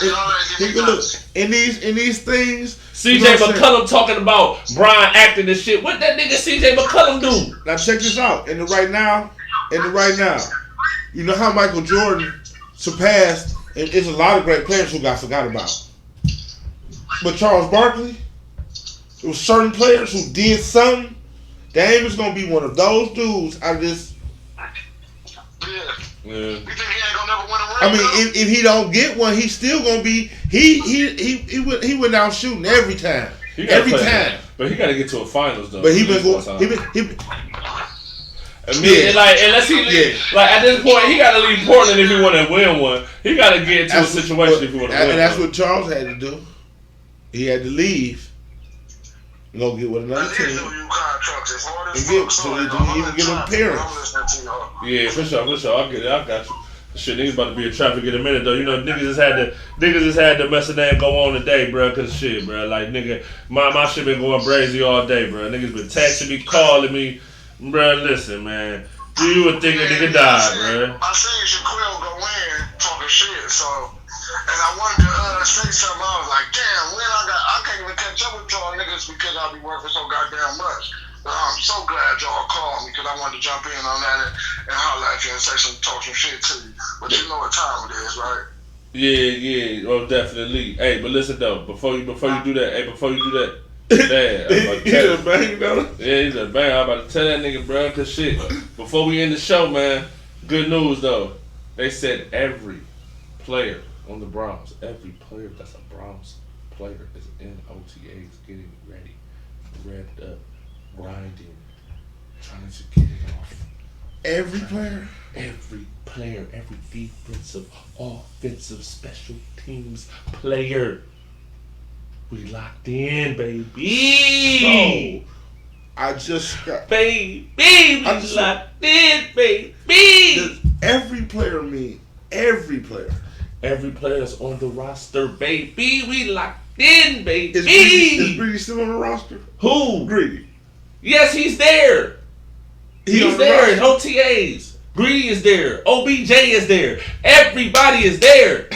B: things.
A: CJ McCollum talking about Brian acting and shit. What that nigga CJ McCollum do?
B: Now check this out. In the right now, you know how Michael Jordan surpassed, and there's a lot of great players who got forgot about. But Charles Barkley, there was certain players who did something. Dame is gonna be one of those dudes out of this.
F: Yeah, You think he ain't gonna never win a ring?
B: I mean, if he don't get one, he's still gonna be. He went out shooting every time. Every time.
A: But he got to get to a finals though.
B: But he been going.
A: I mean, like, unless he like at this point, he got to leave Portland if he want to win one. He got to get into a situation if he want to win.
B: And that's what Charles had to do. He had to leave. Go get with another team. And get so that you even get an appearance.
A: Yeah, for sure. I get it. I got you. Shit, niggas about to be in traffic in a minute though. You know, niggas just had the mess of name go on today, bro. Cause shit, bro. Like nigga, my shit been going crazy all day, bro. Niggas been texting me, calling me, bro. Listen, man. You would think a nigga died, bro.
F: I seen Shaquille go in talking shit, so. And I wanted to say something. I was like, damn, I can't even catch up with y'all niggas because I be working so goddamn much. But I'm so glad y'all called me because I wanted to jump in on that and holler at you and say talk some shit to you. But you know what time it is, right?
A: Yeah, oh definitely. Hey, but listen though, before you do that, damn,
B: he's a bang, though.
A: Yeah, he's a bang. I'm about to tell that nigga, bro, cause shit. Before we end the show, man, good news though. They said every player on the Browns, every player that's a Browns player is in OTAs getting ready, revved up, grinding, trying to get it off.
B: Every player?
A: Every player, every defensive, offensive, special teams player. We locked in, baby.
B: So, I just got...
A: Baby, we locked in, baby.
B: Does every player mean every player?
A: Every player that's on the roster, baby. We locked in, baby.
B: Is Greedy still on the roster?
A: Who?
B: Greedy.
A: Yes, he's there. He's there in
B: roster.
A: OTAs. Greedy is there. OBJ is there. Everybody is there.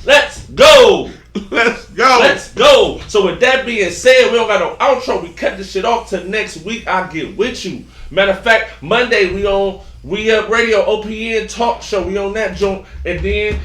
A: Let's go.
B: Let's go.
A: Let's go. So with that being said, we don't got no outro. We cut this shit off till next week. I'll get with you. Matter of fact, Monday we on We Up Radio OPN Talk Show. We on that joint. And then